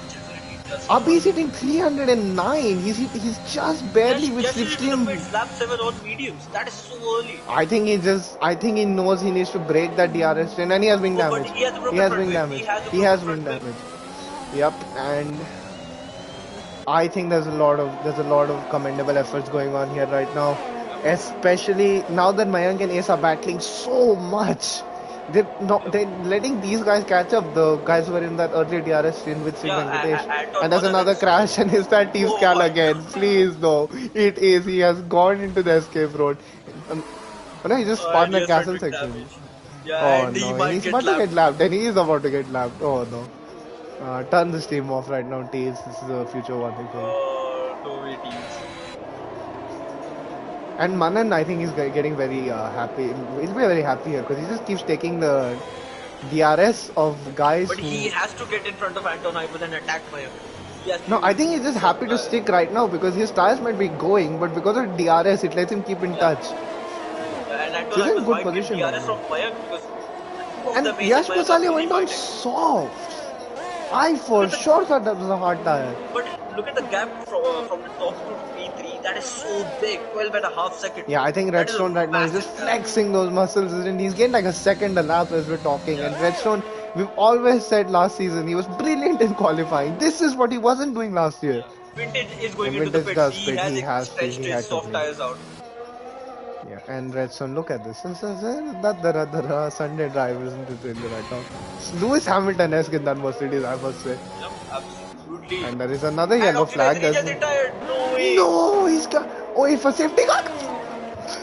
Definitely does Abhi not. is hitting 309. He's just barely with Just into the slipstream. pits, lap 7 on mediums. That is so early. I think he knows he needs to break that DRS train, and he has wing Oh, but damage. he has a He broken has front wing wing. He damage. has a He broken has wing front wing. damage. Yep, and I think there's a lot of commendable efforts going on here right now, Yep. especially now that Mayank and Ace are battling so much. They're letting these guys catch up. The guys who were in that early DRS train with Sid Yeah, Venkatesh. Anton And there's Madan and another Stone. crash, and is that Team Oh Scal my again? god. Please no, it is. He has gone into the escape road. Oh no, he just spawned And he that has front castle wing section. damage. Yeah, Oh and he no, and might he's get about to get lapped. lapped, and he is about to get lapped. Oh no. Turn the steam off right now, Tails. This is a future warning for you. No way, teams. And Manan, I think, is getting very happy. He'll be very happy here because he just keeps taking the DRS of guys But he who. has to get in front of Anton Ivan and attack Mayank. He has No, to I think he's just swap happy to tires. stick right now because his tires might be going, but because of DRS, it lets him keep in Yeah. touch. Yeah, and So Anton he's in Ivan good might get position right DRS now. from Mayank because two of And them, Ace and Yash Mayank, are Gosalia fully went on fighting. soft. I Look for at the sure thought that was a hard tire. but look at the gap from the top to P3. That is so big, 12.5 seconds. Yeah, I think That is a Redstone right now is just massive gap. flexing those muscles, isn't he? He's getting like a second a lap as we're talking. Yeah, And Redstone, we've always said last season he was brilliant in qualifying. This is what he wasn't doing last year. yeah. Vintage is going And into the Vintage pits. does He pit. has He has to. stretched He his had to soft play. tires out. Yeah, and Redstone, look at this. That Sunday drive isn't it really right now? Lewis Hamilton-esque in that Mercedes, I must say. Yep, absolutely. And there is another And yellow Optimizer, flag. he There's just retired. No way. no, he's got. Oh, he for safety car.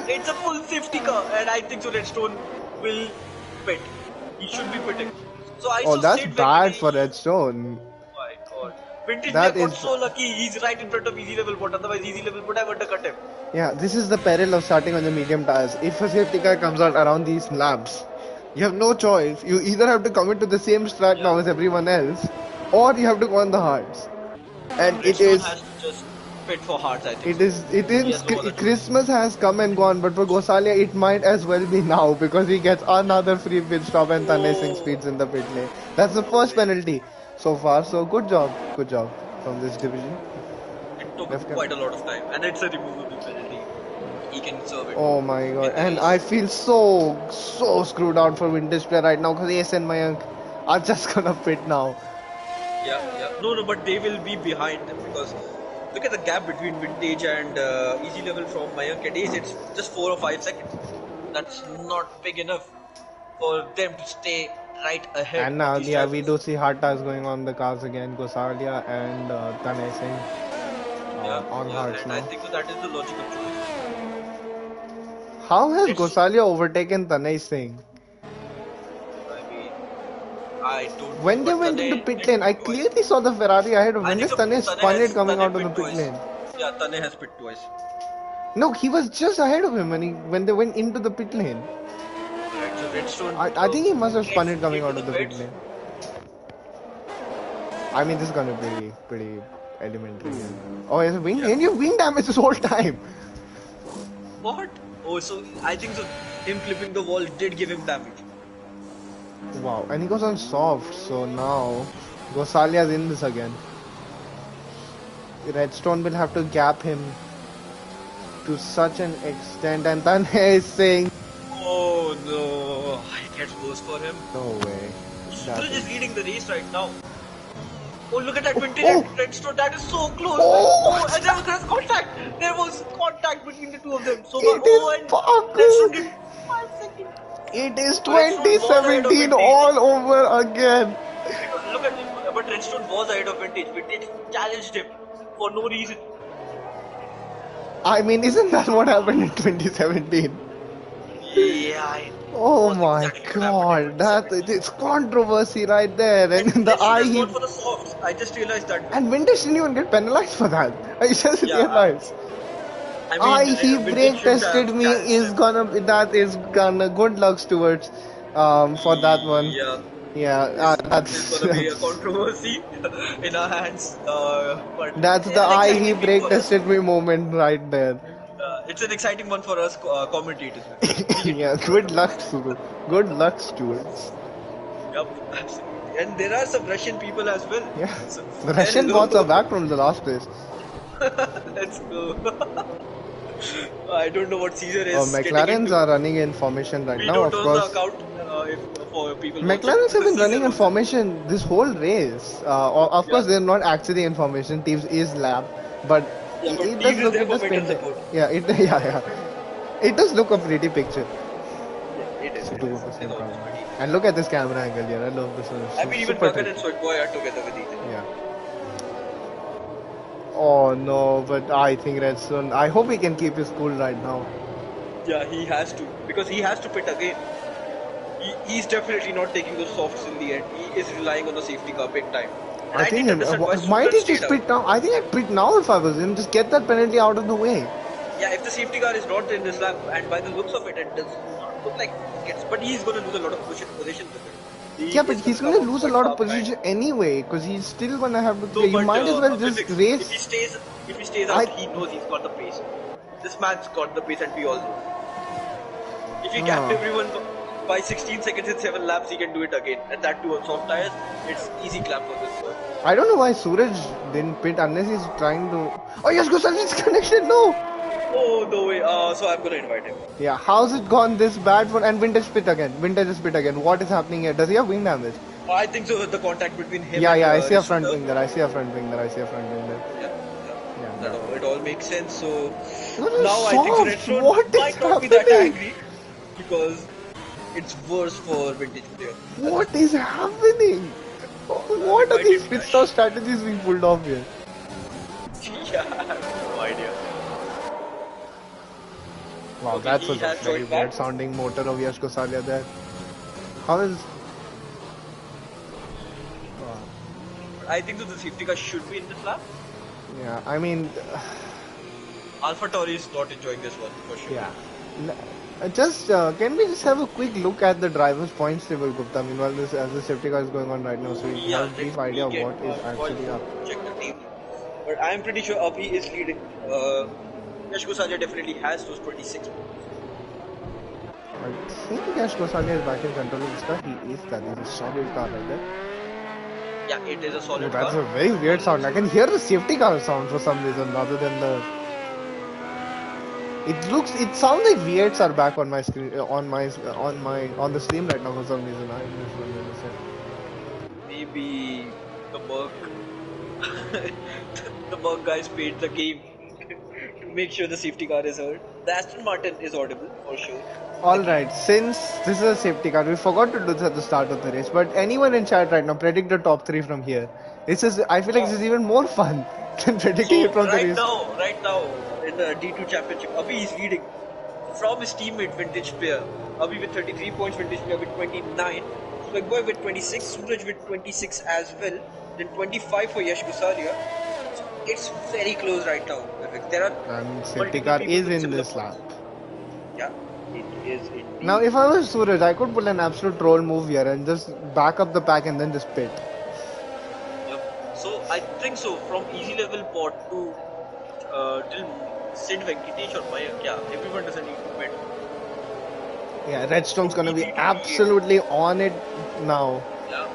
It's a full safety car, and I think so. Redstone will pit. He should be pitting. So I Oh, saw that's Sid bad for Venkatesh. Redstone. My God, Vintage, we That have got is. so lucky. He's right in front of easy level bot. Otherwise, easy level would have undercut him. Yeah, this is the peril of starting on the medium tires. If a safety car comes out around these laps, you have no choice. You either have to commit to the same track Yeah. now as everyone else, or you have to go on the hards. And it Redstone is, has to just pit for hearts. I think it so. is, it He is. has no other choice. Christmas has come and gone, but for Gosalia, it might as well be now because he gets another free pit stop and Tanay Singh Oh, speeds in the pit lane. That's the no first way. penalty so far. So good job from this division. It took Left quite a lot of time, and it's a removable penalty. He can serve it Oh my god, in the and race. I feel so screwed out for Vintage Player right now because Ace and Mayank are just gonna pit now. Yeah, yeah. No, but they will be behind them because look at the gap between Vintage and easy level from Mayank and Ace. It's just 4 or 5 seconds. That's not big enough for them to stay right ahead And of now, these yeah, we drivers. do see hard tires going on the cars again. Gosalia and Tanay Singh Yeah, on yeah, hards and I now. think that is the logical choice. How has It's, Gosalia overtaken Tanay Singh? I mean, I don't know, When they but went into Tane pit did lane, I pit twice. clearly saw the Ferrari ahead of I when think this so. Tanay spun it coming out of the Pit pit twice. lane. Yeah, Tane has pit twice. No, he was just ahead of him when they went into the pit lane. Alright, so Redstone I think he must have spun gets it coming into out the of the pit pits. lane. I mean, this is gonna be pretty elementary. Oh, yes, wing, Yeah. and you wing damage this whole time. What? Oh, so I think so. Him clipping the wall did give him damage. Wow, and he goes on soft. So now Gosalia's in this again. Redstone will have to gap him to such an extent, and Tane is saying, Oh no, it gets worse for him. "No way." That Suraj is is leading the race right now. Oh, look at that vintage Oh! Redstone. That is so close. Oh! Oh, and there was contact. There was contact between the two of them. So, It is oh, and Redstone Paku! did 5 seconds. It is Redstone was ahead of 2017 vintage. all over again. Look at, but Redstone was ahead of vintage. Vintage challenged him for no reason. I mean, isn't that what happened in 2017? Yeah, it Oh was my exactly what happened in god, that 2017. it's controversy right there. And And the they should eye have he gone for the softs. I just realized that bit. and Vintage didn't even get penalized for that. I just Yeah, realized. I I mean, he vintage break shouldn't tested have me challenged is him. gonna be that is gonna good luck Stewards for that one. Yeah, Yeah, this is that's gonna be a controversy in our hands, but that's the an eye he exciting week break for us. tested me moment right there. It's an exciting one for us commentators, man. We get to Yeah, see a lot good of luck, this. Suru. Good luck, Stewards. Yup, absolutely. And there are some Russian people as well. Yeah, So, the Russian bots are hello. back from the last place. Let's go. I don't know what Caesar Oh, is getting McLarens into. are running in formation right We now, don't of own the course. account if for people watching. McLarens have been Caesar running in owns it. formation this whole race. Of Yeah. course, they're not actually in formation. Teams is lab, but Yeah, but it does Teams is look. there It for does mental paint it. support. Yeah, it. Yeah, yeah. It does look a pretty picture. Yeah, it is. So It two is. of the It is same always camera. pretty. And look at this camera angle here. I love this one. I It's mean, even super Bugger tight. and Sweat Boy are together with each other. Yeah. Oh no, but I think Redstone. I hope he can keep his cool right now. Yeah, he has to because he has to pit again. He's definitely not taking those softs in the end. He is relying on the safety car big time. And I I think didn't understand why might Suraj he stayed just out. pit now? I think I'd pit now if I was him. Just get that penalty out of the way. Yeah, if the safety car is not in this lap, and by the looks of it, it does not look like he gets. But he's going to lose a lot of position with it. He Yeah, but is going he's to come gonna up lose a quite lot of far behind. position anyway, because he's still gonna have to. No, You but might as well just physics. race. If he stays out, I. he knows he's got the pace. This man's got the pace, and we all know. If he capped Ah. everyone by 16 seconds in 7 laps, he can do it again. And that too on soft tires. It's easy clap for this one. I don't know why Suraj didn't pit unless he's trying to. Oh yes, go Sanjay's connection. No. Oh, no way. So I'm gonna invite him. Yeah, how's it gone this bad for and Vintage pit again? Vintage is pit again. What is happening here? Does he have wing damage? I think so. The contact between him Yeah, and yeah. I see a Rishita. front wing there. I see a front wing there. I see a front wing there. Yeah, Yeah. it all makes sense. So What is now I think soft? Redstone What is might not be that happening? angry because it's worse for vintage player. What is happening? What are these pit stop strategies being pulled off here? Yeah, I have no idea. Wow, Okay, that he was a has very joined weird back. sounding motor of Yash Gosalia there. How is... Wow. I think that the safety car should be in this lap. Yeah, I mean... Alpha Tauri is not enjoying this one for sure. Yeah. Can we just have a quick look at the driver's points table, Gupta? Meanwhile, as the safety car is going on right now, so we have a brief idea of what is actually up. Check the team. But I am pretty sure Abhi is leading. Yash Gosalia definitely has those 26 points. I think Yash Gosalia is back in control of this car. He is. That is a solid car right there. Yeah, it is a solid That's car. a very weird sound. I can hear the safety car sound for some reason rather than the... It sounds like V8s are back on my screen, on the stream right now for some reason. I just don't understand. Maybe the Merc, the Merc guys paid the game to make sure the safety car is heard. The Aston Martin is audible for sure. Alright, since this is a safety car, we forgot to do this at the start of the race, but anyone in chat right now, predict the top 3 from here. I feel like this is even more fun than predicting it from the race. Right now, in the D2 championship, Abhi is leading from his teammate Vintage Player. Abhi with 33 points, Vintage Player with 29, Swagboy with 26, Suraj with 26 as well, then 25 for Yash Gosalia. So it's very close right now. There are And safety multiple car people is with in similar this points. lap. Yeah, it is indeed. Now, if I was Suraj, I could pull an absolute troll move here and just back up the pack and then just pit. Yep. So I think so. From easy level pot to till Sid Venkatesh or Mayank, yeah, everyone doesn't need to pit. Yeah, Redstone's gonna be Easy to absolutely on it now. Yeah.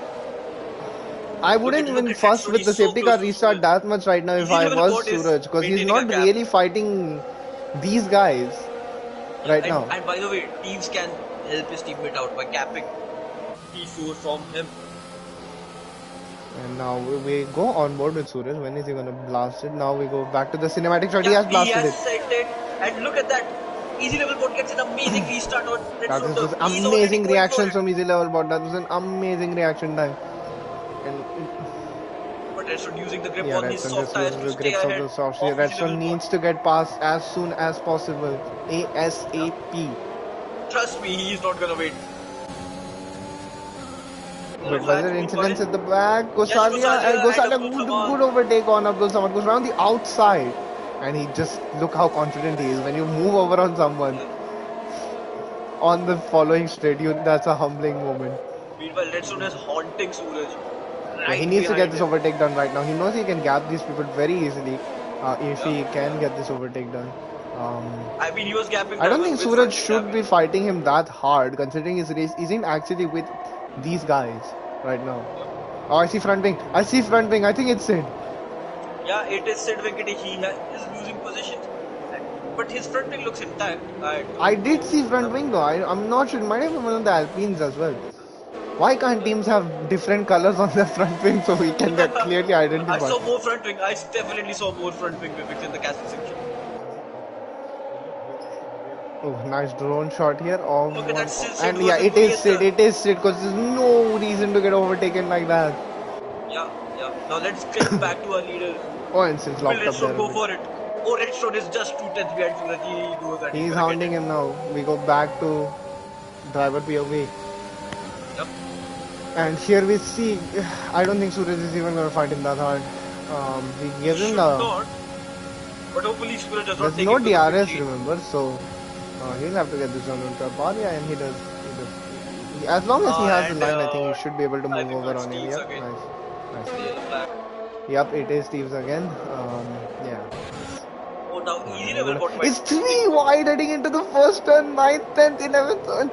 I wouldn't Look even at fuss Redstone, with he's the so safety close car to restart Suraj. that much right now if Easy I level was pot is Suraj, because he's maintaining a not gap. really fighting these guys right now. And by the way, teams can help his teammate out by capping P4 from him. And now we go on board with Suraj. When is he gonna blast it? Now we go back to the cinematic shot. He Yeah, has he blasted has it. sent it. And look at that. Easy level bot gets an amazing restart on Red That Shoulder. was He's already amazing going for reaction it. from Easy Level Bot. That was an amazing reaction time. And But Redstone using the grip yeah, on his Redstone soft just tires uses to the stay grips of ahead the soft. of Easy Level Redstone Bot. needs to get past as soon as possible. Yeah. ASAP. Trust me, he's not gonna wait. Little Good weather flags meanwhile. incidents at the back. Yes, Gosalia and Gosalia and Gosalia, Abdul good Samad. overtake on Abdul Samad. Goes around the outside. And he just, look how confident he is. When you move over on someone on the following straight, that's a humbling moment. Meanwhile, Redstone is haunting Suraj Yeah, he right needs to get behind this him. overtake done right now. He knows he can gap these people very easily if Yeah, he can yeah. get this overtake done. I mean, he was gapping I don't them think with Suraj fronting should damage. be fighting him that hard, considering his race isn't actually with these guys right now. Yeah. Oh, I see front wing. I see front wing. I think it's Sid. Yeah, it is Sid Venkatesh. He is losing positions, but his front wing looks intact. I I don't did know. see front wing though. I'm not sure. It might have been one of the Alpines as well. Why can't teams have different colors on their front wing so we can clearly I identify? saw more front wing. I definitely saw more front wing mimics in the castle section. Oh, nice drone shot here. Oh, Look at that, still Sid and yeah, versus it is Sid. Polyester. It is Sid because there's no reason to get overtaken like that. Yeah, yeah. Now let's click back to our leaders. Oh, and Sid's Will locked up Redstone there a go bit. for it? Oh, Redstone is just 2 tenths behind Suraj. He knows that he's He's gonna get hounding it. him now. We go back to driver POV. Yep. And here we see, I don't think Suraj is even going to fight him that hard. He He gives him should the. not. But hopefully Suraj does not There's take no him to the pit DRS, lane. remember, so he'll have to get this done into a bar. Yeah, and he does. He does. As long as he has the And line, I think he should be able to I move think so over it's on him. Steve's Yep, again. nice. Nice. The yellow flag. Yep, it is Steve's again. Yeah. Oh, now easy level Unable bot It's might three think. wide heading into the first turn, 9th, 10th, 11th turn.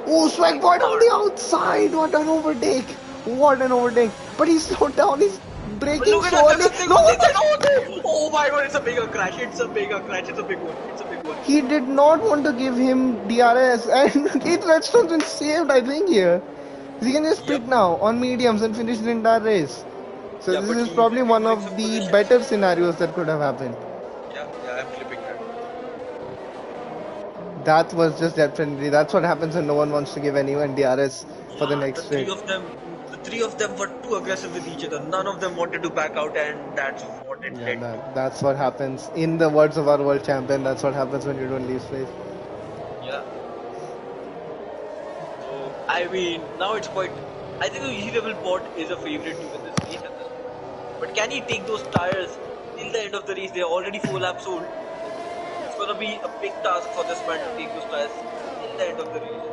Oh, Oh my Swag Boy on god. the outside. What an overtake. What an overtake. But he's slowed down. He's But braking look at so that, early. that's a thing, No, one thing, it's an that's overtake. Oh my god, it's a bigger crash. It's a bigger crash. It's a big one. It's a big one. He did not want to give him DRS. And Keith Redstone's been saved, I think, here. He can just Yep. pit now on mediums and finish the entire race. So Yeah, this but is he probably will be one losing some of the positions. better scenarios that could have happened. Yeah, yeah, I'm clipping that. That was just dead friendly. That's what happens when no one wants to give anyone DRS for the Yeah, next straight. the three of them were too aggressive with each other. None of them wanted to back out, and that's what it Yeah, led to. that's what happens. In the words of our world champion, that's what happens when you don't leave space. Yeah. So I mean, now it's quite. I think the easy level bot is a favorite to win this race at this point. But can he take those tires till the end of the race? They're already 4 laps old. It's gonna be a big task for this man to take those tires till the end of the race.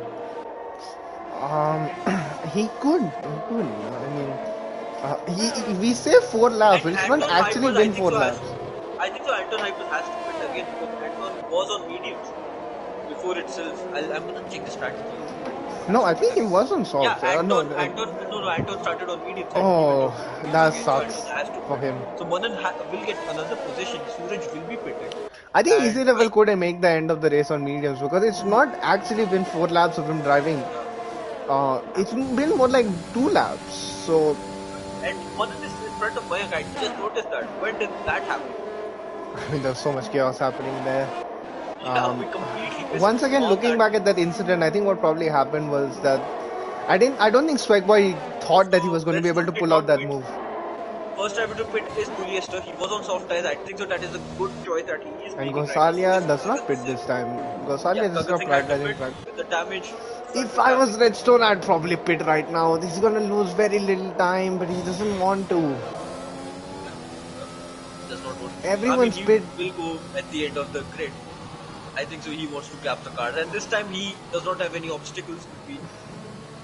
He could. He could. I mean, we say 4 laps, And but it's not Anton actually Hypers, I been think four so has. laps. I think so. Anton Hypers has to pit again because Anton was on mediums before itself. I'm gonna check the strategy. No, I think he was on Yeah, soft. No, Anton started on mediums and he went oh, on mediums that again, so Anton sucks has to for pit. him. So Manan will get another position. Suraj will be pitted. I think And easy level could make the end of the race on mediums because it's not actually been 4 laps of him driving. It's been more like 2 laps. So and Manan is in front of Mayank. I just noticed that. When did that happen? I mean, there's so much chaos happening there. Yeah, we completely missed Once again, all looking that. back at that incident, I think what probably happened was that I don't think Swagboy thought that he was So going to be able Redstone to did pull out not that pit. move. First driver to pit is Polyester. He was on soft tires. I think so that is a good choice that he is And making right now. Gosalia does not pit this time. Gosalia just Kagan got Singh had to prioritizing pit track. with the damage. If I was Redstone, I'd probably pit right now. He's gonna lose very little time, but he doesn't want to. Does not want to. Everyone's he pit. will go at the end of the grid. I think so. He wants to grab the car, and this time he does not have any obstacles between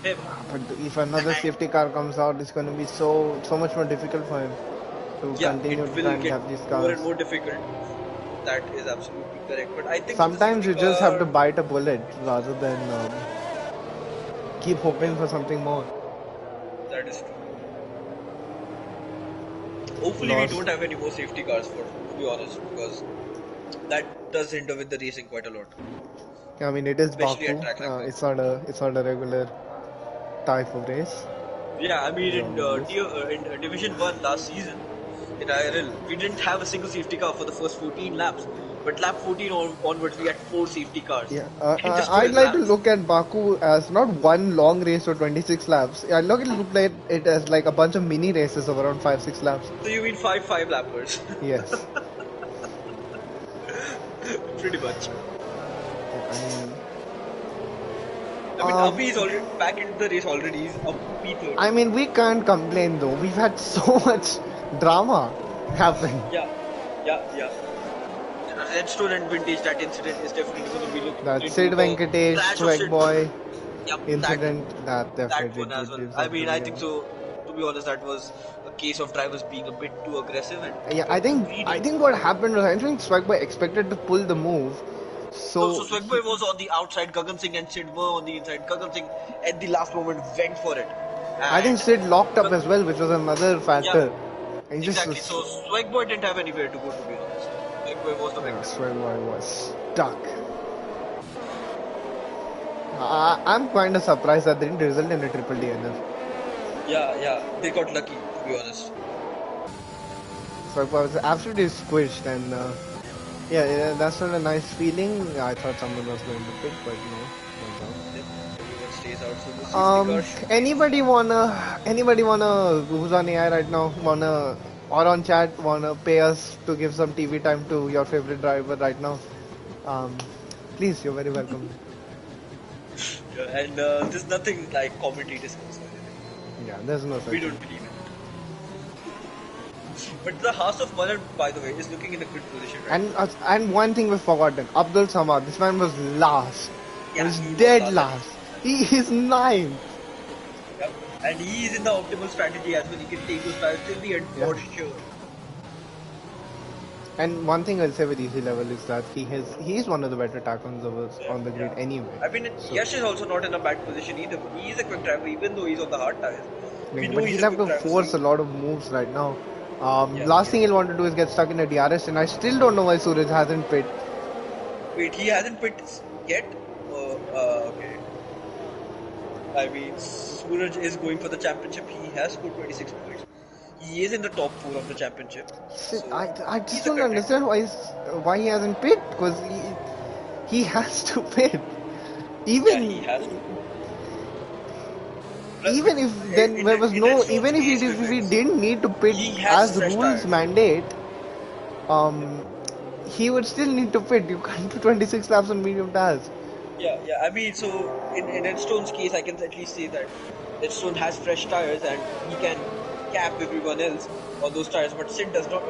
him. But if another safety car comes out, it's gonna be so much more difficult for him to continue to try and have these More cars. and more difficult. That is absolutely correct. But I think Sometimes you just have to bite a bullet rather than keep hoping for something more. That is true. Hopefully we don't have any more safety cars to be honest, because that does hinder with the racing quite a lot. I mean, it is especially Baku. at track like It's not a regular type of race. Yeah, I mean, is in always. Division One last season, in IRL, we didn't have a single safety car for the first 14 laps. But lap 14 onwards, we had 4 safety cars Yeah, in just I'd 12 like to laps. look at Baku as not one long race or 26 laps. I look at it as like a bunch of mini races of around 5 6 laps. So you mean five lappers? Yes. Pretty much. Yeah, I mean, I mean, Abhi is already back into the race already. He's up P3rd. we can't complain though. We've had so much drama happen. Yeah, yeah. Redstone and Vintage, that incident is definitely going to be looked That into. Sid The Venkatesh crash of Swag Sid. Boy Yep, incident, that that definitely one as well. I deserves to mean, be I think given. so. To be honest, that was a case of drivers being a bit too aggressive and Yeah, a bit too I greedy. think what happened was I think Swag Boy expected to pull the move, No, so so Swagboy was on the outside, Gagan Singh and Sid were on the inside. Gagan Singh at the last moment went for it. I think And Sid locked up as well, which was another yeah, factor. He just exactly. was, So Swagboy didn't have anywhere to go, to be honest. Swagboy was the yeah, victim. Swag Boy was stuck. I'm kind of surprised that they didn't result in a triple DNF. Yeah, they got lucky, to be honest. Swag Boy was absolutely squished, and yeah, that's not a nice feeling. I thought someone was going to pick, but no, turns out. Yep, everyone stays out. So the safety car should be Anybody wanna who's on AI right now wanna or on chat wanna pay us to give some TV time to your favorite driver right now? Um, please, you're very welcome. yeah, and there's nothing like commentary discourse or anything. Yeah, there's no We such thing. don't believe it. But the House of Mullen, by the way, is looking in a good position right now. And one thing we've forgotten, Abdul Samad. This man was last. He Yeah, was he was dead last and last. He is ninth. yep. And he is in the optimal strategy as well. He can take those tires till the end Yeah. for sure. And one thing I'll say with Easy Level is that he's one of the better attack observers on the grid Yeah. anyway. I mean, So, Yash is also not in a bad position either. He is a quick driver, even though he's on the hard tires. We know but he's he'll a have quick to driver. force a lot of moves right now. Yeah, Last thing he'll want to do is get stuck in a DRS, and I still don't know why Suraj hasn't pit. Wait, he hasn't pit yet? Okay. I mean, Suraj is going for the championship. He has scored 26 points. He is in the top 4 of the championship. So I just he's a don't contender. understand why he hasn't pit, because he has to pit. Yeah, he has to. Even if then there was no, even if he didn't need to pit he has as fresh rules tires. mandate, he would still need to pit. You can't do 26 laps on medium tires. Yeah. I mean, so in Edstone's case, I can at least say that Edstone has fresh tires and he can cap everyone else on those tires. But Sid does not.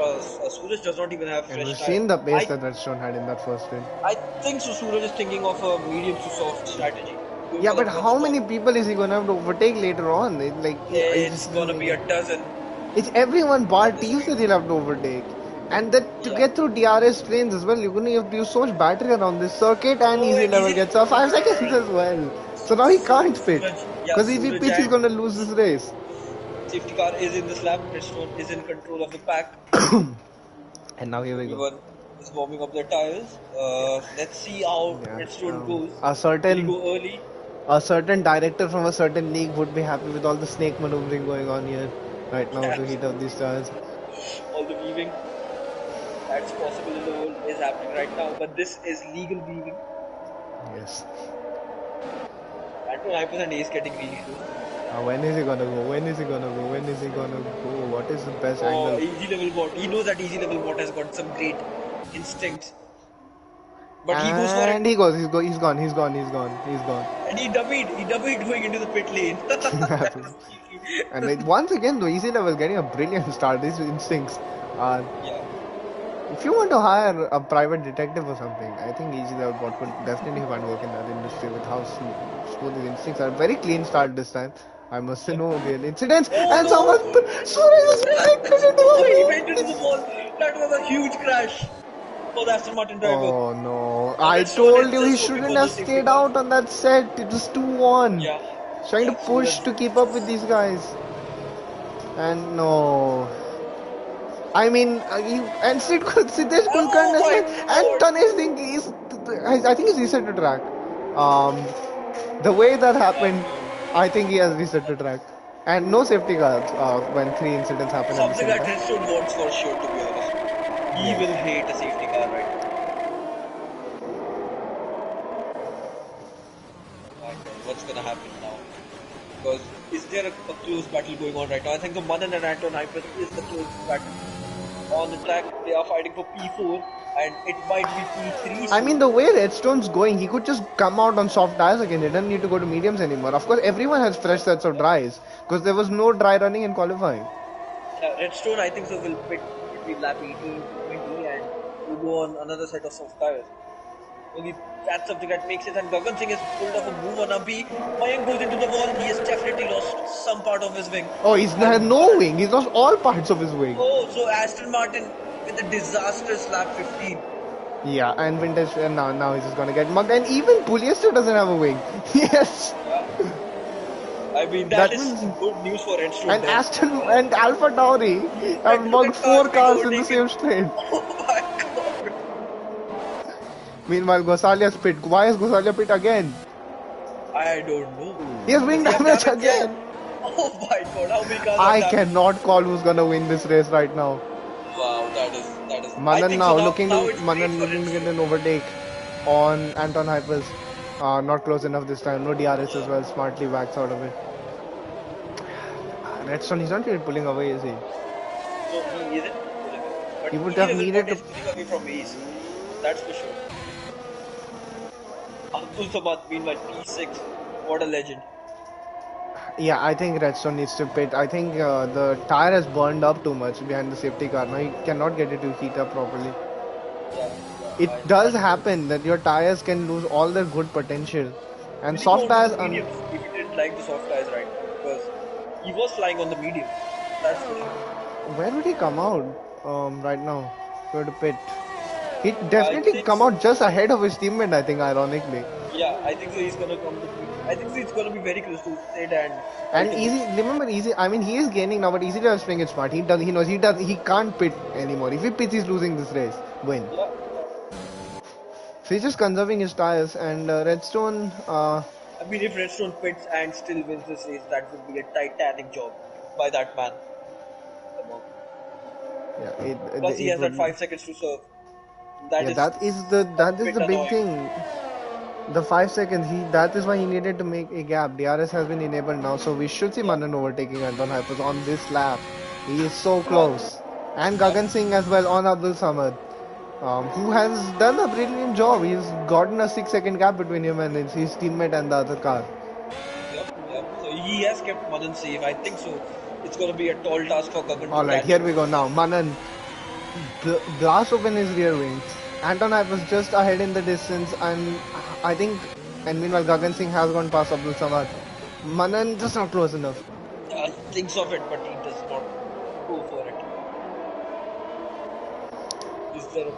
Suraj does not even have And fresh we've tires. seen the pace that Redstone had in that first win. I think so. Suraj is thinking of a medium to soft strategy. Going Yeah, for the but first how stop. many people is he gonna have to overtake later on? It's gonna be a dozen. It's everyone bar At this teams rate. that he'll have to overtake. And that to Yeah. get through DRS trains as well, you're gonna have to use so much battery around this circuit, and Oh, easy and level easy. gets 5 seconds as well. So now he can't pit. Suraj, yeah, Because if he Suraj pits, he's and gonna lose this race. safety car is in this lap. Redstone is in control of the pack. And now here we go. Everyone is warming up their tires. Let's see how Yeah. Redstone goes. A Will he go early? certain director from a certain league would be happy with all the snake maneuvering going on here right now to heat up these tires. All the weaving that's possible in the world is happening right now, but this is legal weaving. Yes. That 9% is getting really close. When is he gonna go? When is he gonna go? When is he gonna go? What is the best angle? Easy level bot. He knows that easy level bot has got some great instincts. But he goes for it. And he goes. He's gone. He's gone. He's gone. He's gone. And he dummied going into the pit lane. And once again, the easy level getting a brilliant start. These instincts are. Yeah. If you want to hire a private detective or something, I think easy level bot could definitely find work in that industry with how smooth his instincts are. Very clean start this time. I must say no real incidents. Oh And no! someone Suraj is connected into Oh, he a went into the wall. That was a huge crash for the Aston Martin driver. Oh no! And I then Suraj told you he just hoping shouldn't for have the safety stayed car. out on that set. It was 2-1. Yeah. Trying to push Suraj. to keep up with these guys. And no. I mean, and Siddesh Kulkarni as my well. And God. Tanesh Singh I think he's reset to track. The way that happened, I think he has reset to track. And no safety guards when three incidents happen at the Something same that time. Redstone wants for sure, to be honest. He Yes. will hate a safety car right now. My God, what's gonna happen now? Because is there a close battle going on right now? I think the Manan and Anton Hyper is the closest battle. On the track, they are fighting for P4, and it might be P3 I mean, soon. the way Redstone's going, he could just come out on soft tires again. He doesn't need to go to mediums anymore. Of course, everyone has fresh sets of dries because there was no dry running in qualifying. Redstone, I think so, will pit between lap 18 to 20 and will go on another set of soft tires. Only that's something that makes it. And Gagan Singh has pulled off a move on Abhi. Mayank goes into the wall. He has definitely lost some part of his wing. Oh, he's And had no wing. He's lost all parts of his wing. oh, so Aston Martin with a disastrous lap 15. Yeah, and Vintage, and now he's just gonna get mugged. And even Polyester doesn't have a wing. Yes, Yeah. I mean, that that is means. good news for Redstone And then. Aston and Alpha Tauri have Look mugged at cars four being cars in the overtaken. same straight. Oh my god. Meanwhile, Gosalia's pit. Why is Gosalia pit again? I don't know. He has Does wing he have damage damage? Yeah. again. Oh my god, how many cars have I damage? cannot call who's gonna win this race right now. Wow, that is. I Manan think so. now Now it's great Manan for looking to get Redstone. an overtake on Anton Hypers. Not close enough this time. No DRS as Yeah. well. Smartly backs out of it. Redstone, he's not really pulling away, is he? No, he isn't pulling away. But He would he have level needed point to. is pulling away from Ace. That's for sure. Abdul Samad, meanwhile, P6. What a legend. Yeah, I think Redstone needs to pit. I think the tire has burned up too much behind the safety car. Now he cannot get it to heat up properly. Yeah, It that does is true. happen that your tires can lose all their good potential, and Will he go soft onto the tires. mediums if he didn't like the soft tires right now? Because he was flying on the mediums. That's for sure. Where would he come out right now? Go to pit. He'd I definitely think come so. out just ahead of his teammate. I think, ironically. Yeah, I think so. He's gonna come to me. I think so. It's gonna be very close to Sid and And Ultimate. easy, remember easy. I mean, he is gaining now, but easy does playing it smart. He does. He knows. He does. He can't pit anymore. If he pits, he's losing this race. Win. Yeah, So he's just conserving his tires. And Redstone. I mean, if Redstone pits and still wins this race, that would be a titanic job by that man. Come on. Yeah. Plus, he It has that would. 5 seconds to serve. That Yeah. is a That is bit the big annoying. thing. The 5 seconds. That is why he needed to make a gap. DRS has been enabled now, so we should see Yeah, Manan overtaking Anton Hypers on this lap. He is so yeah, close. And yeah, Gagan Singh as well on Abdul Samad. Who has done a brilliant job. He's gotten a 6 second gap between him and his teammate and the other car. yep, yep. So he has kept Madan safe. I think so. It's gonna be a tall task for Gagan to Alright, catch here him. we go now. Manan blast open his rear wing. Antonov was just ahead in the distance, and I think. And meanwhile, Gagan Singh has gone past Abdul Samad. Manan just not close enough. Thinks of it, but he does not go for it. Is there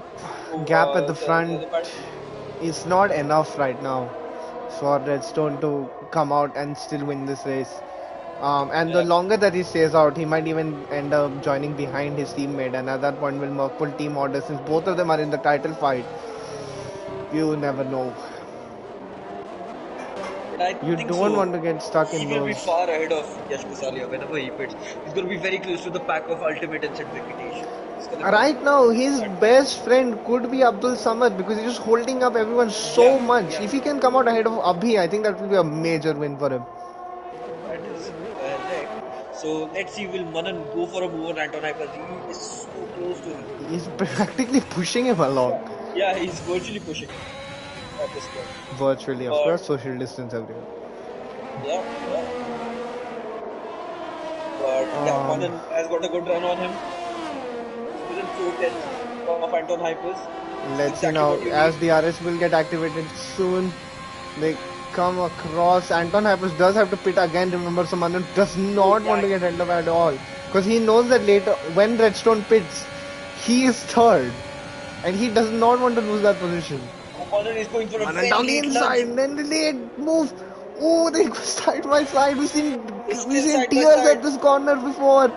Gap at the the front other part? is not enough right now for Redstone to come out and still win this race. And the Yeah. longer that he stays out, he might even end up joining behind his teammate. And at that point, will Merc pull team order since both of them are in the title fight. You never know. But I You think don't so. want to get stuck He in will be those. far ahead of Yash Kusalia whenever he pits. He's going to be very close to the pack of Ultimate and Sid Vegetation. It's going to be Right now, his that fight. best friend could be Abdul Samad because he's just holding up everyone so Yeah, much. yeah, If he can come out ahead of Abhi, I think that will be a major win for him. that is correct. So let's see, will Manan go for a move on Anton Hyper? He is so close to him. He's practically pushing him along. Yeah, he's virtually pushing him at this point. Virtually, of But course, social distance everyone. yeah, yeah. But yeah, Um, Manan has got a good run on him. Within 4 tenths of Anton Hypers. This is let's see exactly now, what you need. as the RS will get activated soon. They come across. Anton Hypers does have to pit again. Remember, so Manan does Oh not want yeah, to get held up at all because he knows that later, when Redstone pits, he is third, and he does not want to lose that position. Manan is going for a Manan very down the late lunge. inside, then the late move. Oh, they go side by side. It's We've still seen side by tears side. at this corner before.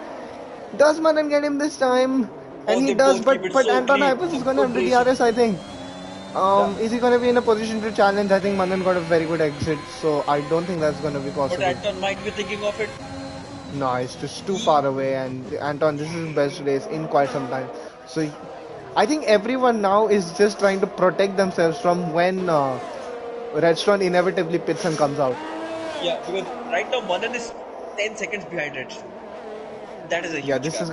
Does Manan get him this time? And Oh, he they does, both keep it but so Anton clean. Hypers is Some gonna good have the racing. DRS, I think. Yeah. Is he gonna be in a position to challenge? I think Manan got a very good exit, so I don't think that's gonna be But possible. Anton might be thinking of it. No, it's just too far away, and Anton, this is his best race in quite some time. So I think everyone now is just trying to protect themselves from when Redstone inevitably pits and comes out. Yeah, because right now Manan is 10 seconds behind Redstone. That is a Yeah, huge gap.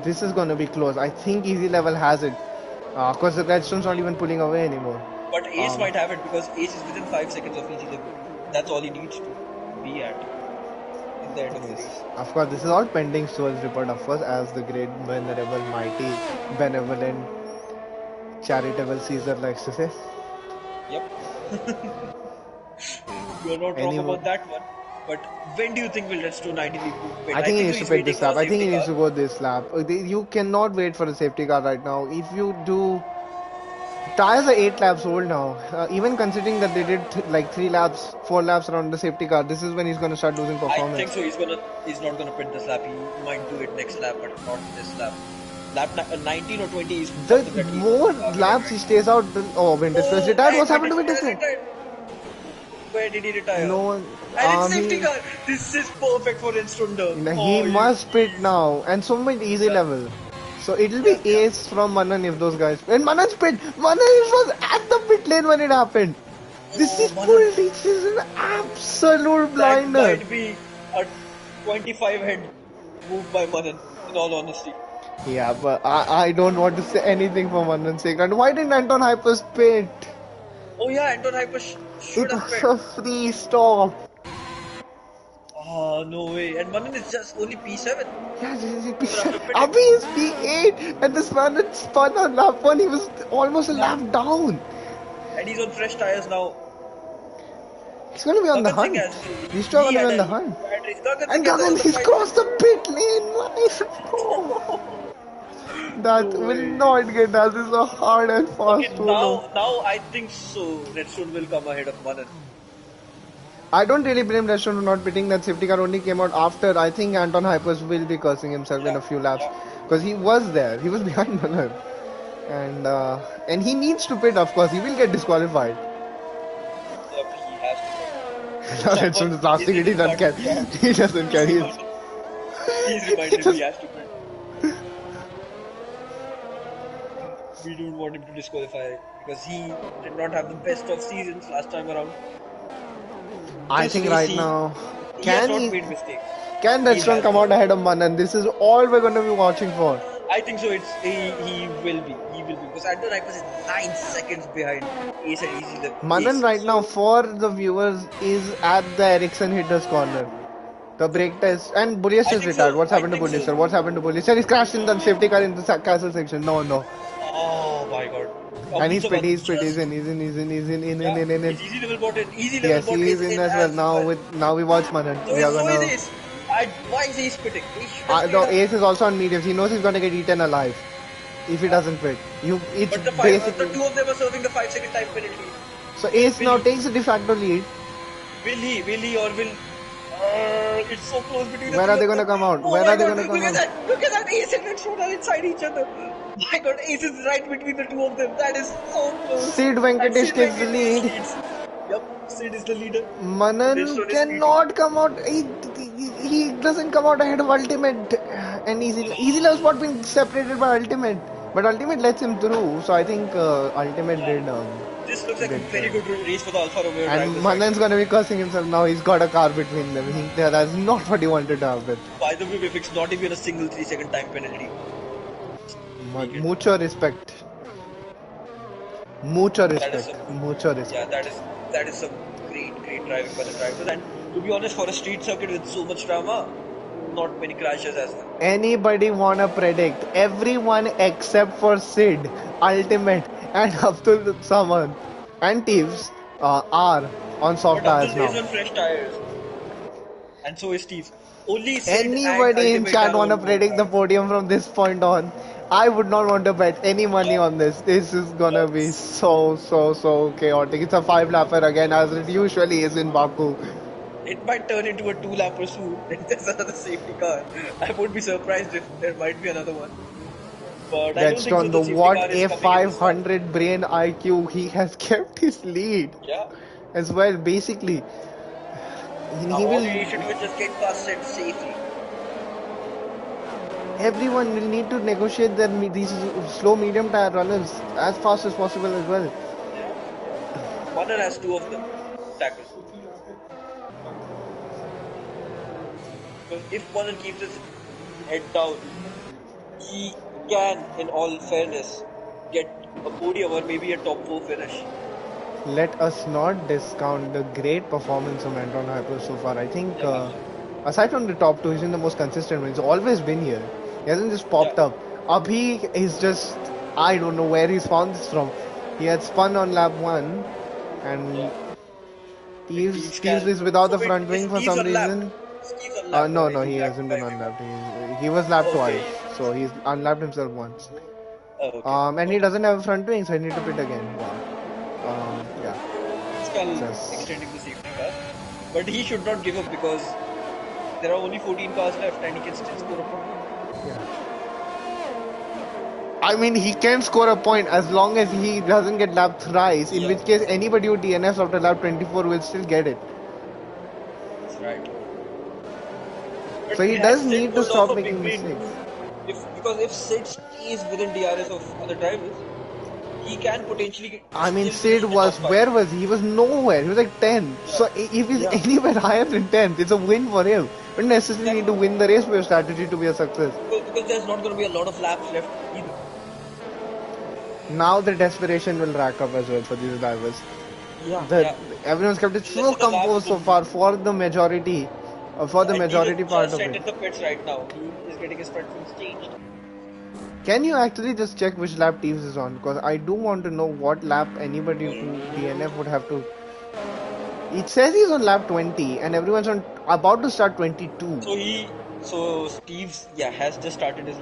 this is gonna be close. I think Easy Level has it, cause the Redstone's not even pulling away anymore. But Ace Um, might have it because Ace is within 5 seconds of easy level. That's all he needs to be at in the end of the yes, race. of course, this is all pending Soul's report, of course, as the great, venerable, mighty, benevolent, charitable Caesar likes to say. Yep. You're not wrong Any more? about that one. But when do you think will Redstone ideally pit? I I think he think so needs to he's pit waiting this for lap. a I think safety he needs car. to go this lap. You cannot wait for a safety car right now. If you do, tires are 8 laps old now. Even considering that they did like 3 laps, 4 laps around the safety car, this is when he's gonna start losing I think performance. so he's not gonna pit this lap. He might do it next lap, but not this lap. 19 or 20 is The something that he's more targeting laps right he now. stays out, Winter Stress Oh, retired. and What's happened to Vintage Winter has Stress? retired. Where did he retire? No one. And it's safety He car. This is perfect for Instrunder. he Oh, you must pit now, and so much easy yeah, level. So it'll be yeah, yeah. ace from Manan if those guys. And Manan's pit. Manan was at the pit lane when it happened. This Oh, is Manan, bull. This is an absolute that blinder. might be a 25 head move by Manan. In all honesty. Yeah, but I don't want to say anything for Manan's sake. And why didn't Anton Hyper pit? Oh yeah, Anton Hyper should It have was pit. a free stop. Oh no way. And Manan is just only P7. Yeah, this is Even after pitting. Abhi is P8, and this man had spun on lap one. He was almost a Yeah. lap down. And he's on fresh tires now. He's going to be on the Gagan Singh hunt. has These two are going he to be had on the a hunt. bad race. Gagan And Singh has Gagan, another he's 5 crossed seconds. the pit lane. Nice. Oh, No that will way. not get us. This is a hard and fast Okay, solo. now I think so. Redstone will come ahead of Manan. I don't really blame Restaurant for not pitting. That safety car only came out after. I think Anton Hypers will be cursing himself in Yeah, a few laps yeah. because he was there. He was behind Manan. And he needs to pit, of course. He will get disqualified. Yep, he has to pit. So Redstone someone is is blasting in it. He his doesn't part. care. Yeah, He doesn't care. he's He reminded he just has to pit. We don't want him to disqualify because he did not have the best of seasons last time around. I This think race right now, he has can not he? made mistakes. Can He Redstone has come not. out ahead of Manan? This is all we're going to be watching for. I think so. He will be. He will be because Anton Hypers is 9 seconds behind Ace and Easy Level Manan Ace. right now, So for the viewers, is at the Ericsson hitters corner. The brake test and Bullius I is think retired. so. What's I happened to think so. Bullius, sir? What's happened to Bullius? Sir, he's crashed in the safety car in the castle section. No, no. Oh my god. And Pizza one he's just in, yeah. in. It's easy level bot in. Easy level Yes, bot he is is in in as well. as well. Now we watch Manan. So We are is gonna. Ace. Why is he spitting? He should have stayed No, up. Ace is also on mediums. He knows he's gonna get eaten alive if he Yeah. doesn't quit. It's But the basically. two of them are serving the 5 second time penalty. So Ace Will now he? takes the de facto lead. Will he? Will he or will? It's so close between the Where are three they of gonna them. come out? Oh Where my are they god! gonna come Look at out? that! Look at that! Ace and Redstone are inside each other. My god! Ace is right between the two of them. That is so close. Sid And Venkatesh Sid takes the Venkatesh lead. leads. Yep, Sid is the leader. Manan Redstone is speeding. cannot come out. He doesn't come out ahead of Ultimate. And Easy Love's not been separated by Ultimate. But Ultimate lets him through. So I think Ultimate Yeah. did This looks like a did very good race for the Alfa Romeo and drivers right Manan's now. gonna be cursing himself now. He's got a car between them. That's not what he wanted to happen. By the way, if it's not even a single 3 second time penalty, make it. Mucho respect. Mucho That is respect. some Mucho yeah, respect. that is some great driving by the drivers. And to be honest, for a street circuit with so much drama, not many crashes as well. Anybody wanna predict? Everyone except for Sid, Ultimate, and Abdul Samad and Teeves are on soft But Abdul tires is now. on fresh tires, and so is Steve. Only Sid and Anybody in Ultimate chat are wanna on predict the tires. podium from this point on? I would not want to bet any money Yeah, on this. This is gonna yeah. be so chaotic. It's a 5 lapper again, as it usually is in Baku. It might turn into a 2 lap pursuit. If there's another safety car, I won't be surprised if there might be another one. But I don't think so. Redstone, the The safety what car is a coming in this one. 500 brain IQ. He has kept his lead Yeah. as well. Basically, Now he all will. you need to do is just get past it safely. everyone will need to negotiate these slow medium tire runners as fast as possible as well. Yeah, yeah. Warner has two of them to tackle. Because if Warner keeps his head down, he can, in all fairness, get a podium or maybe a top 4 finish. Let us not discount the great performance of Anton Hyper so far. I think, Yeah, absolutely. aside from the top two, he's been the most consistent one. He's always been here. He hasn't just Yeah, popped up. Abhi is just, I don't know where he's found this from. He had spun on lap 1, yeah. and With Steve's, Steve's Steve's can. is without So the wait, front is wing for Steve's some unlapped? reason. Steve's unlapped, or No, is he he lapped hasn't by been everyone? unlapped. He was lapped Okay, twice, so he's unlapped himself once. okay, And he got it. doesn't have a front wing, so I need to pit again. Wow. Yeah. Skull Just extending the safety car. But he should not give up because there are only 14 cars left and he can still score a point. yeah. I mean, he can score a point as long as he doesn't get lapped thrice. In Yeah, which case, anybody who DNFs after lap 24 will still get it. that's right. So But he has does Sid need to pulled off stop a big making win? mistakes. Because if Sid stays within DRS of other drivers, he can potentially I mean, still finish Sid in the top was, 5. where was he? He was nowhere. He was like 10th. Yeah, So if he's yeah, anywhere higher than 10th, it's a win for him. You don't necessarily need to exactly. win the race for your strategy to be a success. Because there's not going to be a lot of laps left either. Now the desperation will rack up as well for these drivers. Yeah, The yeah. Everyone's kept it Let's so see the laps composed so boom. far for the majority, for the And Dean majority is part just of it. entered the pits right now. He is getting his front wings changed. Can you actually just check which lap Teams is on? Because I do want to know what lap anybody who DNF would have to. It says he's on lap 20 and everyone's on about to start 22. So Steve's has just started his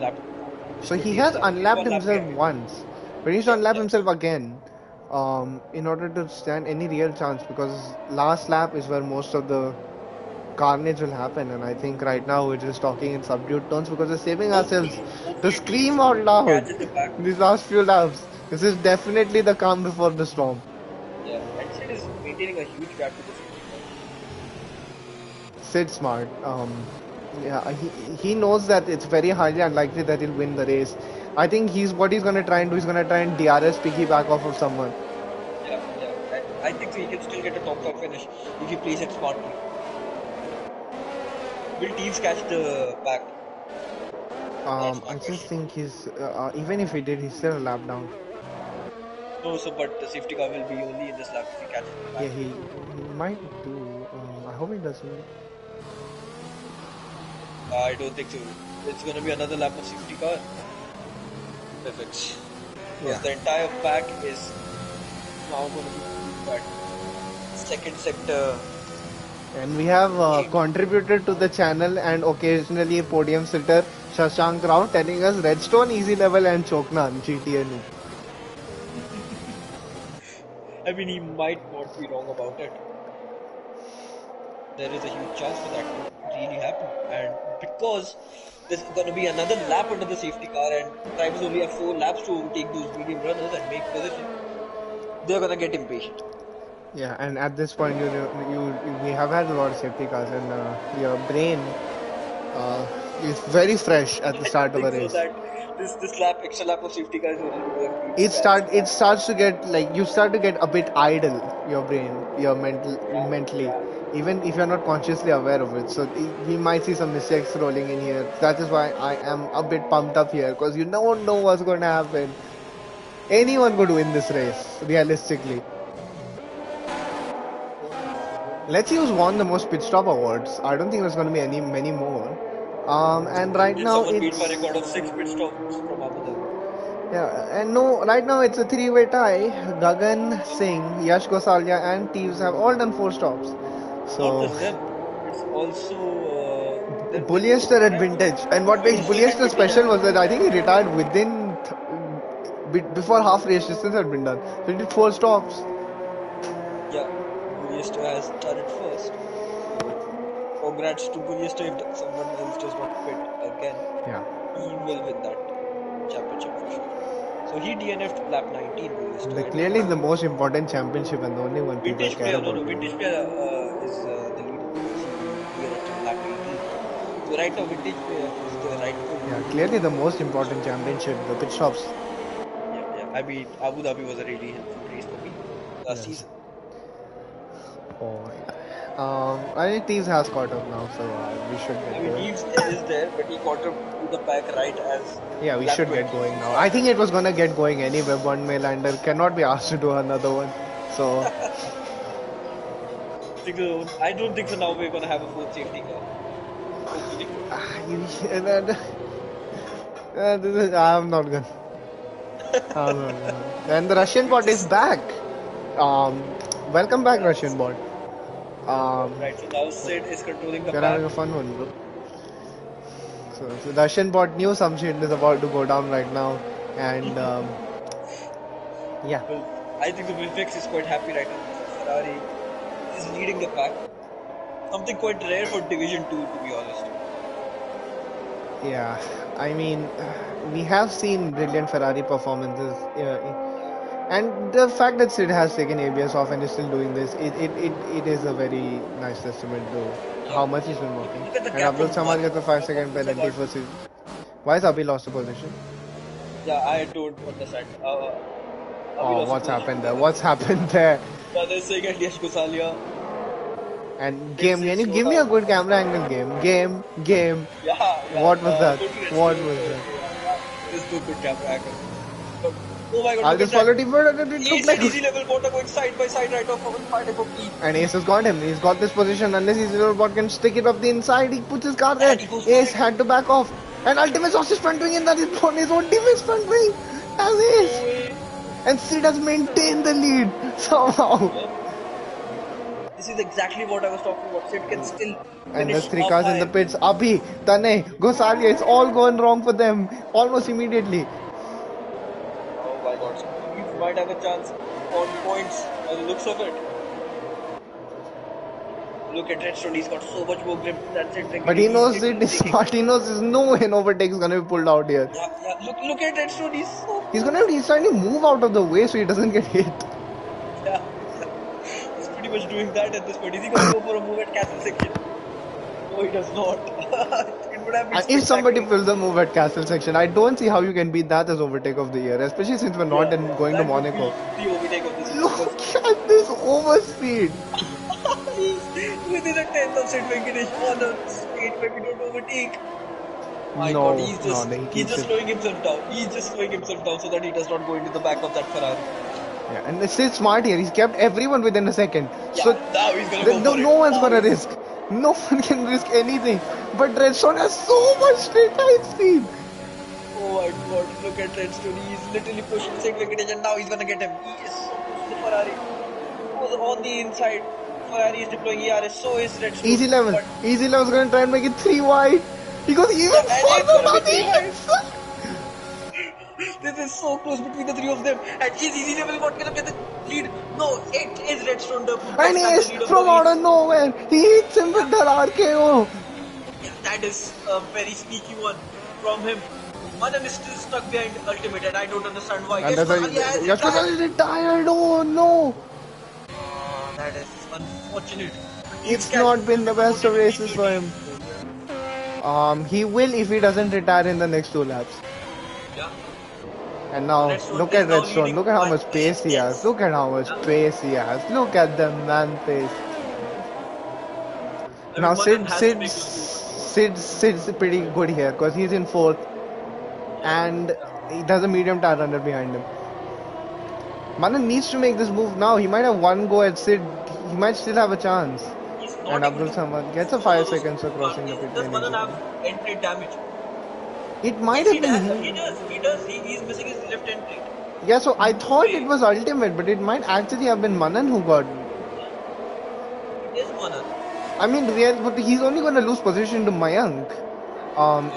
So he 20th has lap. He's unlapped one lap himself behind. once, but he needs to Yeah, unlap yeah, himself again, in order to stand any real chance. Because last lap is where most of the carnage will happen, and I think right now we're just talking in subdued tones because we're saving ourselves to Hopefully scream Steve's out loud catches him back. in these last few laps. This is definitely the calm before the storm. Yeah, and Sid is maintaining a huge gap to the safety car. Sid Smart. Yeah, he knows that it's very highly unlikely that he'll win the race. I think he's gonna try and do. He's gonna try and DRS piggyback off of someone. Yeah, yeah. And I think so he can still get a top 5 finish if he plays it smartly. Will Teves catch the back? That's my I just question. think even if he did, he's still a lap down. No, so but the safety car will be only in this lap if he catches the back. Yeah, he might do. I hope he doesn't. I don't think so. It's gonna be another lap of safety car. Perfect. Because Yeah. the entire pack is now gonna be that second sector. And we have contributed to the channel and occasionally a podium sitter, Shashank Rao, telling us Redstone, Easy Level and Choknan, GTA noob. I mean, he might not be wrong about it. There is a huge chance for that to really happen. And because there's gonna be another lap under the safety car and drivers only have 4 laps to overtake those medium runners and make position, they're gonna get impatient. Yeah, and at this point, we have had a lot of safety cars, and your brain is very fresh at the I start don't of a think so race. that this extra lap of safety car is only going to be It starts to get like you start to get a bit idle, your brain, your mentally, yeah. even if you're not consciously aware of it. So we might see some mistakes rolling in here. That is why I am a bit pumped up here because you don't know what's going to happen. Anyone could win this race realistically. Let's use won the most pit stop awards. I don't think there's going to be many more. And right Did now someone beat my it's record of 6 pit stops from Abu Dhabi? yeah, and no, right now it's a three-way tie. Gagan Singh, Yash Gosalia, and Teves have all done 4 stops. Not So just them. It's also then it's Bulyester at Randy. vintage, and what makes Polyester at Bulyester vintage. special was that I think he retired within before half race distance had been done. So he did 4 stops. Yeah, Polyester has done it first. So congrats to Polyester if someone else does not pit again. Yeah, He will win that championship for sure. So he DNF'd lap 19 Polyester and clearly the most important championship and the only one people Vintage care player, no, about. Vintage player is the leader because he DNF'd in lap 18. right now vintage player is the rightful. Yeah, clearly the most important championship, the pit stops. Yeah. I mean, Abu Dhabi was a really helpful race for me last Yes. season. Oh, yeah. I think Tees has caught up now, so we should I get mean, going. Reeves is there, but he caught up to the pack right as Yeah, we lap should 20 get going now. I started. think it was gonna get going anyway. One Maylander cannot be asked to do another one. So, I don't think so. Now we're gonna have a fourth safety car. Hopefully. I'm not gonna. I'm not gonna. And the Russian bot is Just back. Welcome back, Russian bot. right. So now Sid is controlling the You're pack. having a fun one, bro. So the Russian bot knew some shit is about to go down right now, and yeah, Well, I think the Wilfix is quite happy right now because Ferrari is leading the pack. Something quite rare for Division 2, to be honest. yeah. I mean, we have seen brilliant Ferrari performances, and the fact that Sid has taken ABS off and is still doing this, it is a very nice testament to how much he's been working. Look at the And gap Abdul from Samad one. gets a 5-second Abdul penalty Samad. for Sid. Why has Abhi lost a position? Yeah, I don't understand. Abhi Oh, lost a what's position. happened there? What's happened there? Brother is saying at Yash Gosalia. And Did game, Sid can you slow give me a down? good camera angle? Game. Yeah. What was that? Go to What restaurant. was that? There's no good camera angle. But, oh my god, I'll look at just that. follow team, but it looked Easy, like. easy level water going side by side right off of fighting for P. And Ace has got him. He's got this position. Unless his little bot can stick it up the inside, he puts his car there. And he goes for Ace it. had to back off. And Ultimate lost his front wing in that his own team is front wing as Ace. No way. And Sid has maintained the lead somehow. This is exactly what I was talking about. Sid can still And there's finish three up cars in the high. pits. Abhi, Tane, Gosalia, it's all going wrong for them almost immediately. Oh my god, so he might have a chance on points by the looks of it. Look at Redstone, he's got so much more grip than Sid. But he He's knows it literally is taking. smart. He knows there's no way an overtake is going to be pulled out here. Yeah. Look at Redstone, he's so He's close. trying to move out of the way so he doesn't get hit. Yeah. He's pretty much doing that at this point. Is he going to go for a move at castle section? No, he does not. It would have been And if somebody spectacular. pulls a move at castle section, I don't see how you can beat that as overtake of the year, especially since we're not going to That would Monaco. be the overtake of the season Look because at this overspeed. he's within a tenth of Sid Venkatesh on a straight where we don't overtake. My god, No, he's no, just he he's keeps just it. slowing himself down. He's just slowing himself down so that he does not go into the back of that Ferrari. Yeah, and it's still smart here. He's kept everyone within a second. Yeah, So now he's gonna go no, for it. no one's Now gonna he's risk. No one can risk anything. But Redstone has so much straight line speed. oh my god, look at Redstone. He's literally pushing Sid Venkatesh and now he's gonna get him. He is so close to the Ferrari. He was on the inside. Ferrari is deploying ERS, so is Redstone. Easy level. But Easy level's gonna try and make it 3 wide. He goes even yeah, and it's further gonna be on 3 the wide. inside. This is so close between the three of them. And is Easy Level not gonna get the lead? No, it is Redstone who And gets he back the is lead of the from out leads. of nowhere. He hits him with that RKO. Yeah, that is a very sneaky one from him. Manan is still stuck behind Ultimate and I don't understand why. And Yes, that's why Kosalia has Yashpal retired. is retired. Oh no. That is unfortunate. It's not been the best of races for him. He will if he doesn't retire in the next 2 laps. Yeah. And now, Redstone look is at now Redstone. leading Look at how by much pace he has. 8 Look at how much pace he has. Look at the man pace. I Now mean, Manan has to make this move. Sid's pretty good here because he's in 4th and he has a medium tire runner behind him. Manan needs to make this move now. He might have one go at Sid. He might still have a chance. He's And not able Abdul to Samad gets a follow 5 those seconds for crossing the pit Does lane Manan have easily. end plate damage? It might Yes, have been him. He does. He's missing his left end plate. Yeah, so I thought Okay. it was Ultimate, but it might actually have been Manan who got. It is Manan. I mean, but he's only going to lose position to Mayank.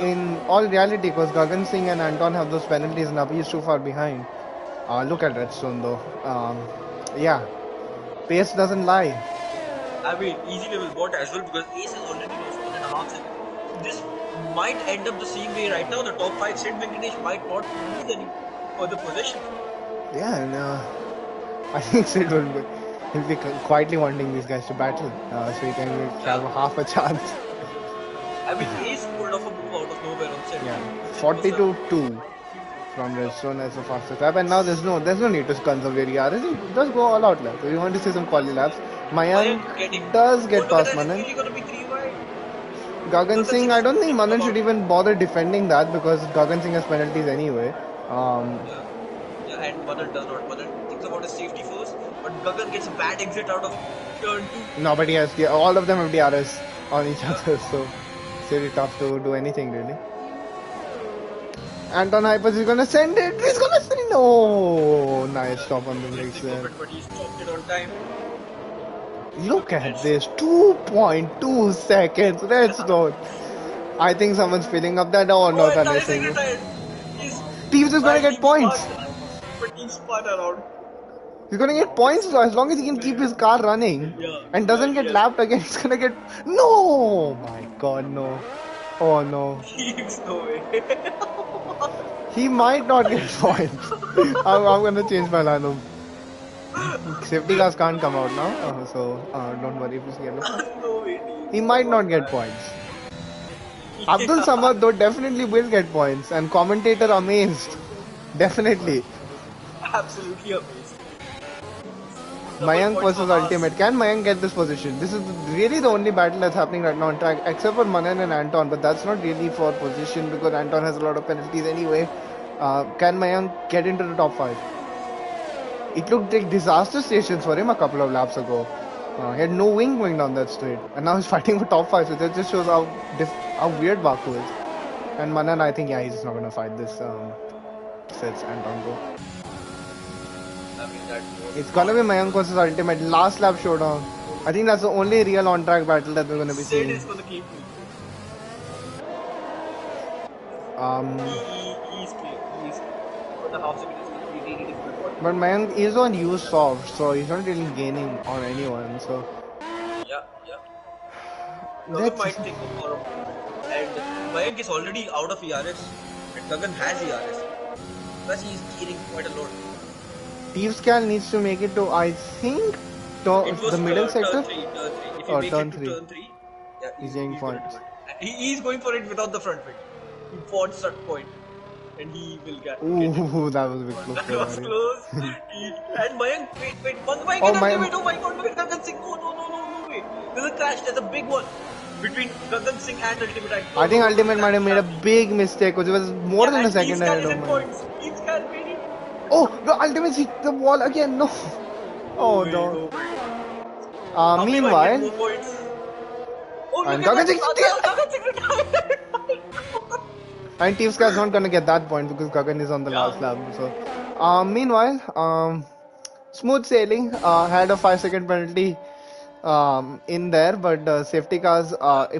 In all reality, because Gagan Singh and Anton have those penalties, and Abhi is too far behind. Look at Redstone though. Yeah, pace doesn't lie. I mean, easy level bot as well because Ace has already lost 1.5 seconds. This might end up the same way right now. The top 5 Sid Venkatesh might not lose any further possession. Yeah, and I think Sid he'll be quietly wanting these guys to battle, so he can have half a chance. I mean, Ace 42-2 from Redstone as the fastest lap, and now there's no need to conserve your ERS. Just go all out laps. If you want to see some quality laps, Mayank Mayank getting. does Oh, get look at past that. It's Manan. really going to be 3 wide. Gagan Gagan Singh, Singh I is don't think thinking Manan should about. even bother defending that because Gagan Singh has penalties anyway. Yeah. Yeah, and Manan does not. Manan thinks about his safety first, but Gagan gets a bad exit out of turn 2. Nobody has, all of them have DRS on each Yeah. other, so it's really tough to do anything really. Anton Hypers is gonna send it. He's gonna send. Oh, nice Yeah, stop on the he was brakes going for there. it, but he stopped it on time. Look Look at at that. this, 2.2 seconds. Redstone. I think someone's filling up that. Oh Oh, no, and Tanay Tyson Singh. retired. He's Teams is gonna get Team spun, points. but Team spun around. He's gonna get points as long as he can keep his car running Yeah, and yeah, doesn't get yes. lapped again. He's gonna get. No! My God, no. Oh no. Teams, no way. He might not get points. I'm gonna change my lineup. Safety cars can't come out now, so don't worry if you see yellow flags. No way, He Teams. might Come not on, get man. points. Abdul Samad though definitely will get points, and commentator amazed. Definitely. Absolutely amazed. Double Mayank points for versus Haas. Ultimate. Can Mayank get this position? This is really the only battle that's happening right now on track, except for Manan and Anton, but that's not really for position because Anton has a lot of penalties anyway. Can Mayank get into the top 5? It looked like disaster stations for him a couple of laps ago. He had no wing going down that straight, and now he's fighting for top 5, so that just shows how weird Baku is. And Manan, I think, he's just not gonna fight this. Sets Anton go. I mean, that was It's gonna be Mayank versus Ultimate last lap showdown. I think that's the only real on-track battle that we're gonna be Sid seeing. is going to keep me. Um, He's clear. He's for the half second. It's going to be really difficult. but Mayank is on use soft, so he's not really gaining on anyone. So Yeah, yeah. Gagan let's. might think of for a moment. And Mayank is already out of ERS. And Gagan has ERS. Plus, he's gaining quite a lot. Teavscal needs to make it to, I think, It was the middle sector turn 3. If he or makes turn it to 3. turn 3, yeah, He's going he's for going it. for it. He's going for it without the front wing. He fought that point. And he will get it. Ooh, that was a bit close. That was close. And Mayank, wait, Mayank Oh, and my. Ultimate, oh my god, look at Gagan Singh. No way. There's a crash, there's a big one. Between Gagan Singh and Ultimate. I think Ultimate might have made a big mistake because it was more than a second Teamscal ahead is of in mine. points. Teamscal made it. Oh, the Ultimate hit the wall again. No. Oh no. Might get Meanwhile, more points. Oh, look and at Gagan that. Singh Gagan Singh retired. and Teavscal is not gonna get that point because Gagan is on the last lap. So, meanwhile, smooth sailing. Had a 5-second penalty in there, but safety cars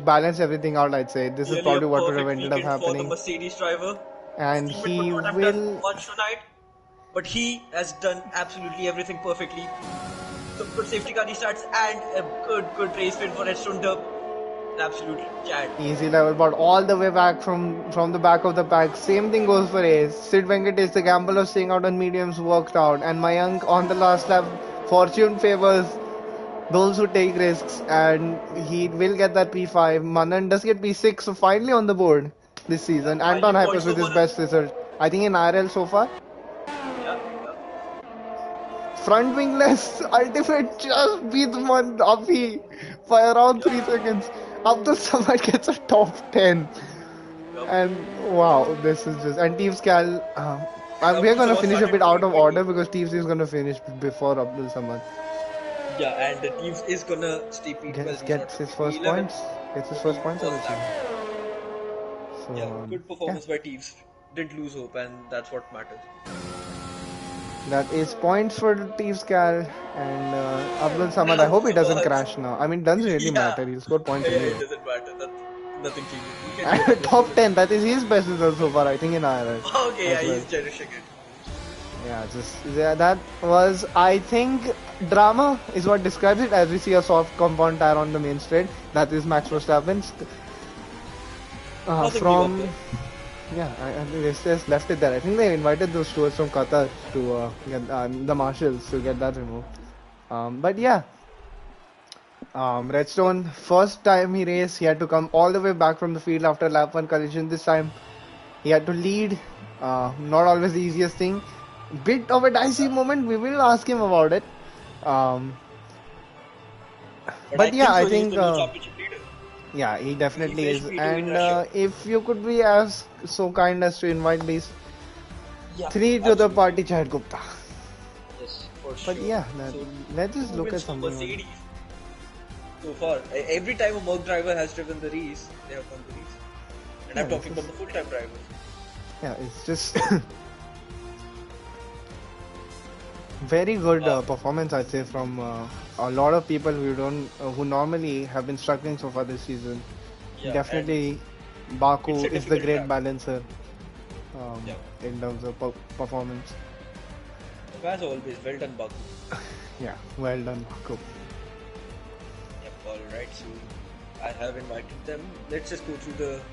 balanced everything out. I'd say this is Really a probably what would have perfect ended up weekend for the happening, Mercedes driver. and His teammate would he not have done will. much tonight, but he has done absolutely everything perfectly. Some good safety car restarts and a good race win for Redstone Dub. An absolute chat. Easy level, but all the way back from the back of the pack. Same thing goes for Ace. Sid Venkatesh, the gamble of staying out on mediums worked out, and Mayank on the last lap. Fortune favors those who take risks, and he will get that P5. Manan does get P6, so finally on the board this season. Finally Anton points Hypers for with his Manan. best result, I think in IRL so far. Yeah. Front wingless Ultimate just beats one Abhi by around 3 seconds. Abdul Samad gets a top 10. Yep. And wow, this is just. And Teavscal, we're gonna finish a bit out of order because Teavs is gonna finish before Abdul Samad. Yeah, and the team is gonna stay P12. Gets his first points. Gets his first points, obviously. So, Yeah, good performance by Teams. Didn't lose hope, and that's what matters. That is points for Teavscal and Abdul Samad. I hope he doesn't crash now. I mean, it doesn't really matter. He'll score points Yeah, anyway. it doesn't matter. Nothing changes. And top 10, that is his best result so far, I think, in IRL. Okay, yeah, as well. he's cherishing it. That was, I think, drama is what describes it, as we see a soft compound tire on the main straight. That is Max Verstappen's. From, yeah, I think they just left it there. I think they invited those stewards from Qatar to get the marshals to get that removed. But yeah, Redstone, first time he raced, he had to come all the way back from the field after lap 1 collision. This time He had to lead. Not always the easiest thing. Bit of a dicey moment. We will ask him about it. Um, But I but yeah, think I so. He's think the new championship leader. yeah, he He definitely finished is. P2 in And Russia. if you could be as so kind as to invite these Yeah, three to the absolutely. party, Chad Gupta. Yes, for But sure. yeah, So, let's just two look wins at for something over there. Mercedes so far. Every time a Merc driver has driven the race, they have won the race. And Yeah, I'm this talking is about the full-time drivers. yeah, it's just very good Uh, performance, I'd say, from a lot of people who don't who normally have been struggling so far this season. yeah, and Definitely, it's Baku a is the difficult great track. balancer Yeah, in terms of performance. as always, well done, Baku. Yeah, well done, Baku. Yep, alright, so I have invited them. Let's just go through the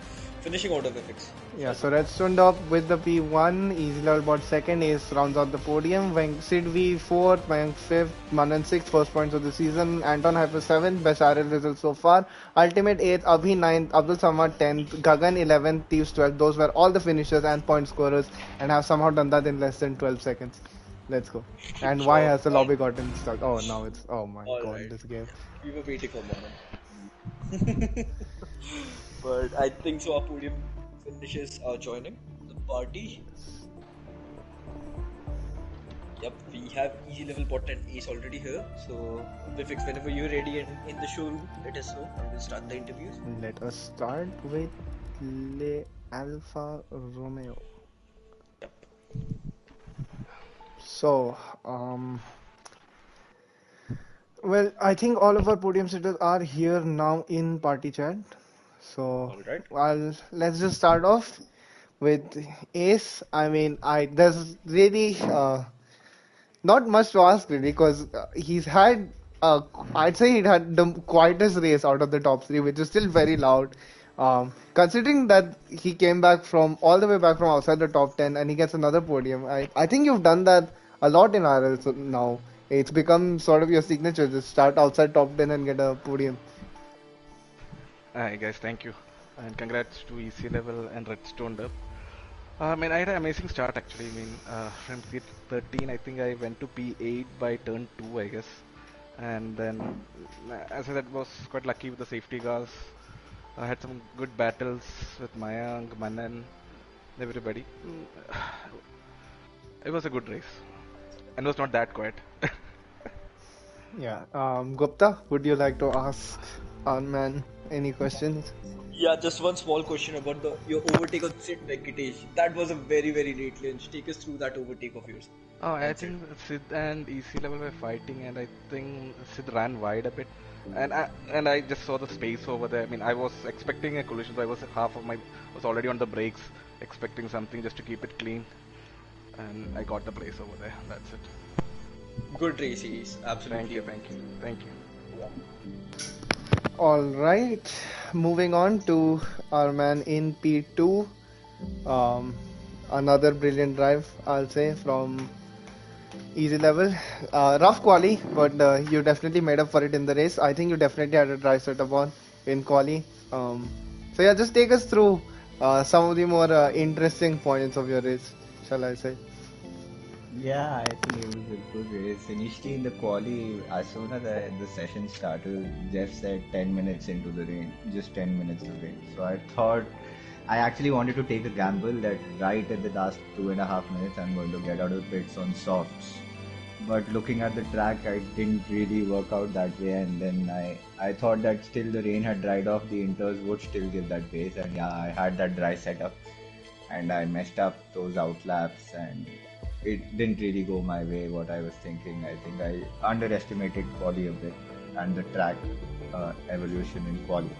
finishing order of effects. Yeah, so let's round up with the P1. Easy level bot second. Ace rounds out the podium. Sid V fourth, Mayank fifth, Manan sixth, first points of the season. Anton Hyper seventh, best RL result so far. Ultimate eighth, Abhi ninth, Abdul Samad 10th, Gagan 11th, Thieves 12th. Those were all the finishers and point scorers and have somehow done that in less than 12 seconds. Let's go. And why Sure, has the and lobby gotten stuck? Oh, now it's. Oh my god, alright, this game. we were waiting for Manan. But I think so. Our podium finishes are joining the party. Yep, we have easy level bot and ace already here. So, Bifix, whenever you're ready and in the showroom, let us know and we'll start the interviews. Let us start with Le Alfa Romeo. Yep. So, well, I think all of our podium sitters are here now in party chat. So, All right. let's just start off with Ace. I mean, there's really not much to ask really because he's had I'd say he had the quietest race out of the top three, which is still very loud. Considering that he came back from all the way back from outside the top 10 and he gets another podium, I think you've done that a lot in RL now. It's become sort of your signature, just start outside top 10 and get a podium. Hi guys, thank you. And congrats to EC level and Redstone up. I mean, I had an amazing start actually. I mean, from seat 13, I think I went to P8 by turn 2, I guess. And then, as I said, was quite lucky with the safety cars. I had some good battles with Mayank, Manan, everybody. It was a good race. And it was not that quiet. Yeah. Gupta, would you like to ask our man any questions? Yeah, just one small question about your overtake on Sid Venkatesh. That was a very late launch. Take us through that overtake of yours. Oh, I On Sid. think Sid and EC level were fighting, and I think Sid ran wide a bit, and I just saw the space over there. I mean, I was expecting a collision, so I was was already on the brakes, expecting something just to keep it clean, and I got the place over there. That's it. Good race, Ace. Thank Absolutely you, thank you, amazing. thank you. All right, moving on to our man in P2. Um, Another brilliant drive, I'll say, from easy level. Rough quali, but you definitely made up for it in the race. I think you definitely had a drive setup on in quali. So yeah, just take us through some of the more interesting points of your race, shall I say? Yeah, I think it was a good race. Initially in the quali, as soon as the session started, Jeff said 10 minutes into the rain, just 10 minutes of rain. So I thought, I actually wanted to take a gamble that right at the last 2.5 minutes, I'm going to get out of the pits on softs. But looking at the track, I didn't really work out that way. And then I thought that still the rain had dried off, the inters would still give that pace. And yeah, I had that dry setup and I messed up those outlaps and it didn't really go my way what I was thinking. I think I underestimated quali a bit and the track evolution in quali.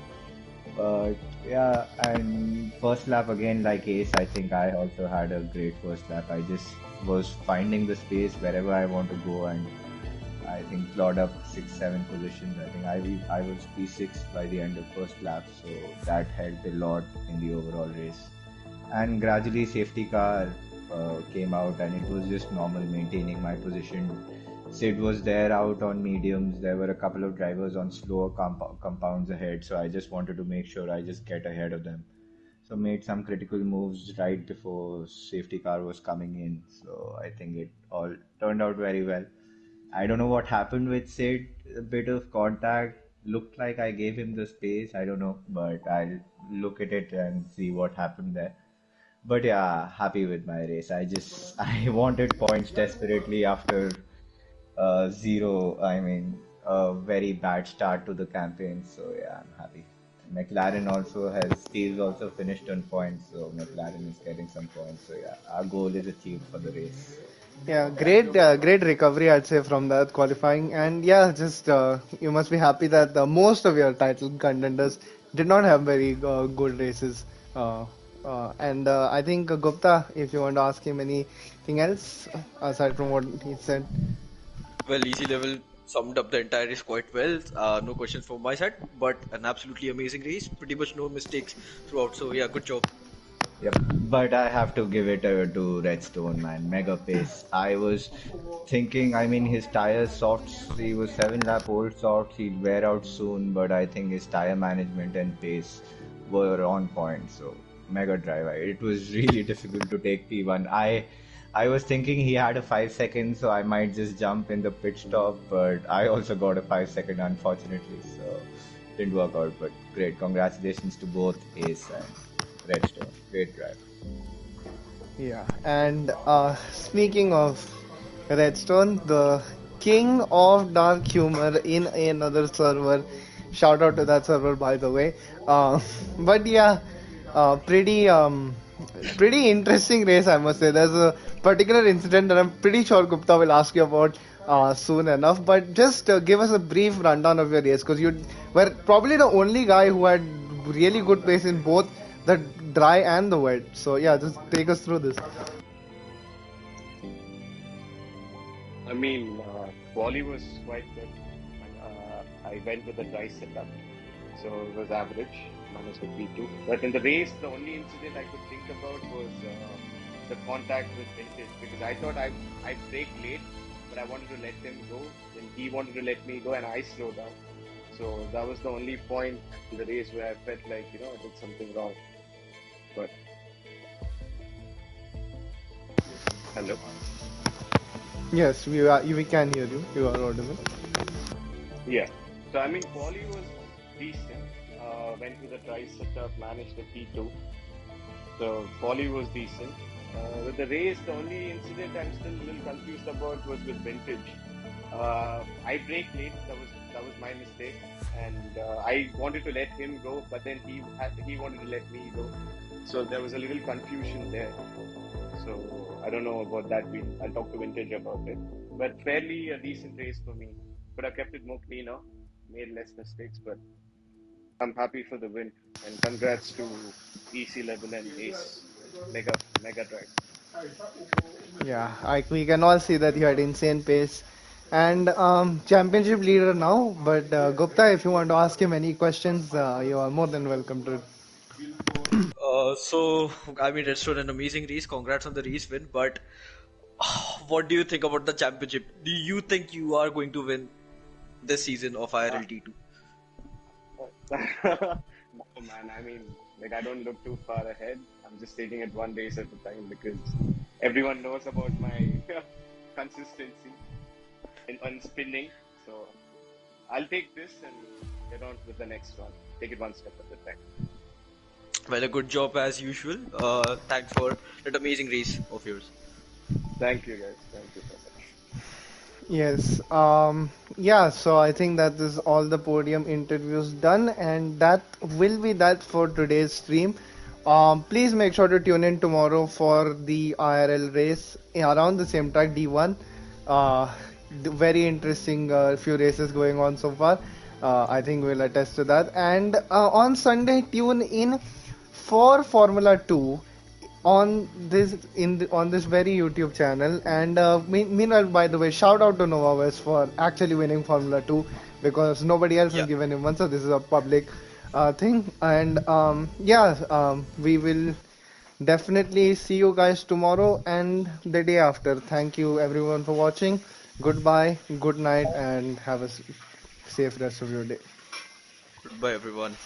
But yeah, and first lap again like Ace, I think I also had a great first lap. I just was finding the space wherever I want to go and I think clawed up 6-7 positions. I think I was P6 by the end of first lap, so that helped a lot in the overall race. And gradually safety car came out and it was just normal maintaining my position. Sid was there out on mediums. There were a couple of drivers on slower compounds ahead, so I just wanted to make sure I just get ahead of them. so made some critical moves right before safety car was coming in. So I think it all turned out very well. I don't know what happened with Sid. A bit of contact looked like I gave him the space. I don't know, but I'll look at it and see what happened there. But yeah, happy with my race. I wanted points desperately after zero. I mean, a very bad start to the campaign. So yeah, I'm happy. McLaren also has Steve's also finished on points, so McLaren is getting some points. So yeah, our goal is achieved for the race. Yeah, great recovery, I'd say, from that qualifying. And yeah, just you must be happy that most of your title contenders did not have very good races. Uh, and I think Gupta, if you want to ask him anything else aside from what he said. Well, easy level summed up the entire race quite well. No questions from my side, but an absolutely amazing race. Pretty much no mistakes throughout. So yeah, good job. Yep, but I have to give it to Redstone, man. Mega pace. I was thinking, I mean, his tire softs, he was 7 lap old softs, he'd wear out soon, but I think his tire management and pace were on point. So, mega driver. It was really difficult to take P1. I was thinking he had a 5 second, so I might just jump in the pit stop, but I also got a 5 second, unfortunately. So, didn't work out, but great. Congratulations to both Ace and Redstone. Great drive. Yeah, and speaking of Redstone, the king of dark humor in another server. Shout out to that server, by the way. But yeah, pretty interesting race, I must say. There's a particular incident that I'm pretty sure Gupta will ask you about soon enough. But just give us a brief rundown of your race, because you were probably the only guy who had really good pace in both the dry and the wet. So yeah, just take us through this. I mean, quali was quite good. I went with a dry setup, so it was average, minus the P2. But in the race, the only incident I could think about was the contact with Vintage, because I thought I braked late, but I wanted to let him go, and he wanted to let me go, and I slowed down. So that was the only point in the race where I felt like, I did something wrong. But hello. Yes, we can hear you. You are audible. Yeah. So I mean, quali was decent. Went with a dry setup, managed the P2. So quali was decent. With the race, the only incident I'm still a little confused about was with Vintage. I braked late. That was my mistake, and I wanted to let him go, but then he wanted to let me go. So there was a little confusion there. So I don't know about that. I'll talk to Vintage about it. But fairly a decent race for me. Could have kept it more cleaner, made less mistakes, but I'm happy for the win. And congrats to EC Level and Ace. Mega drive. Yeah, we can all see that you had insane pace and championship leader now. But Gupta, if you want to ask him any questions, you are more than welcome to. So I mean, it's an amazing race. Congrats on the race win. But what do you think about the championship? Do you think you are going to win this season of IRL T2? No, man. I mean, like, I don't look too far ahead. I'm just taking it one race at a time because everyone knows about my consistency on spinning. So I'll take this and get on with the next one. Take it one step at a time. Well, a good job as usual. Thanks for that amazing race of yours. Thank you, guys. Thank you so much. Yes. Yeah. So I think that is all the podium interviews done, and that will be that for today's stream. Please make sure to tune in tomorrow for the IRL race around the same track D1. Very interesting few races going on so far. I think we'll attest to that. And on Sunday, tune in for Formula 2 on on this very YouTube channel. And meanwhile, by the way, shout out to Nova West for actually winning Formula 2, because nobody else has Yeah. given him one. So this is a public thing. And yeah, we will definitely see you guys tomorrow and the day after. Thank you everyone for watching. Goodbye, good night, and have a safe rest of your day. Goodbye, everyone.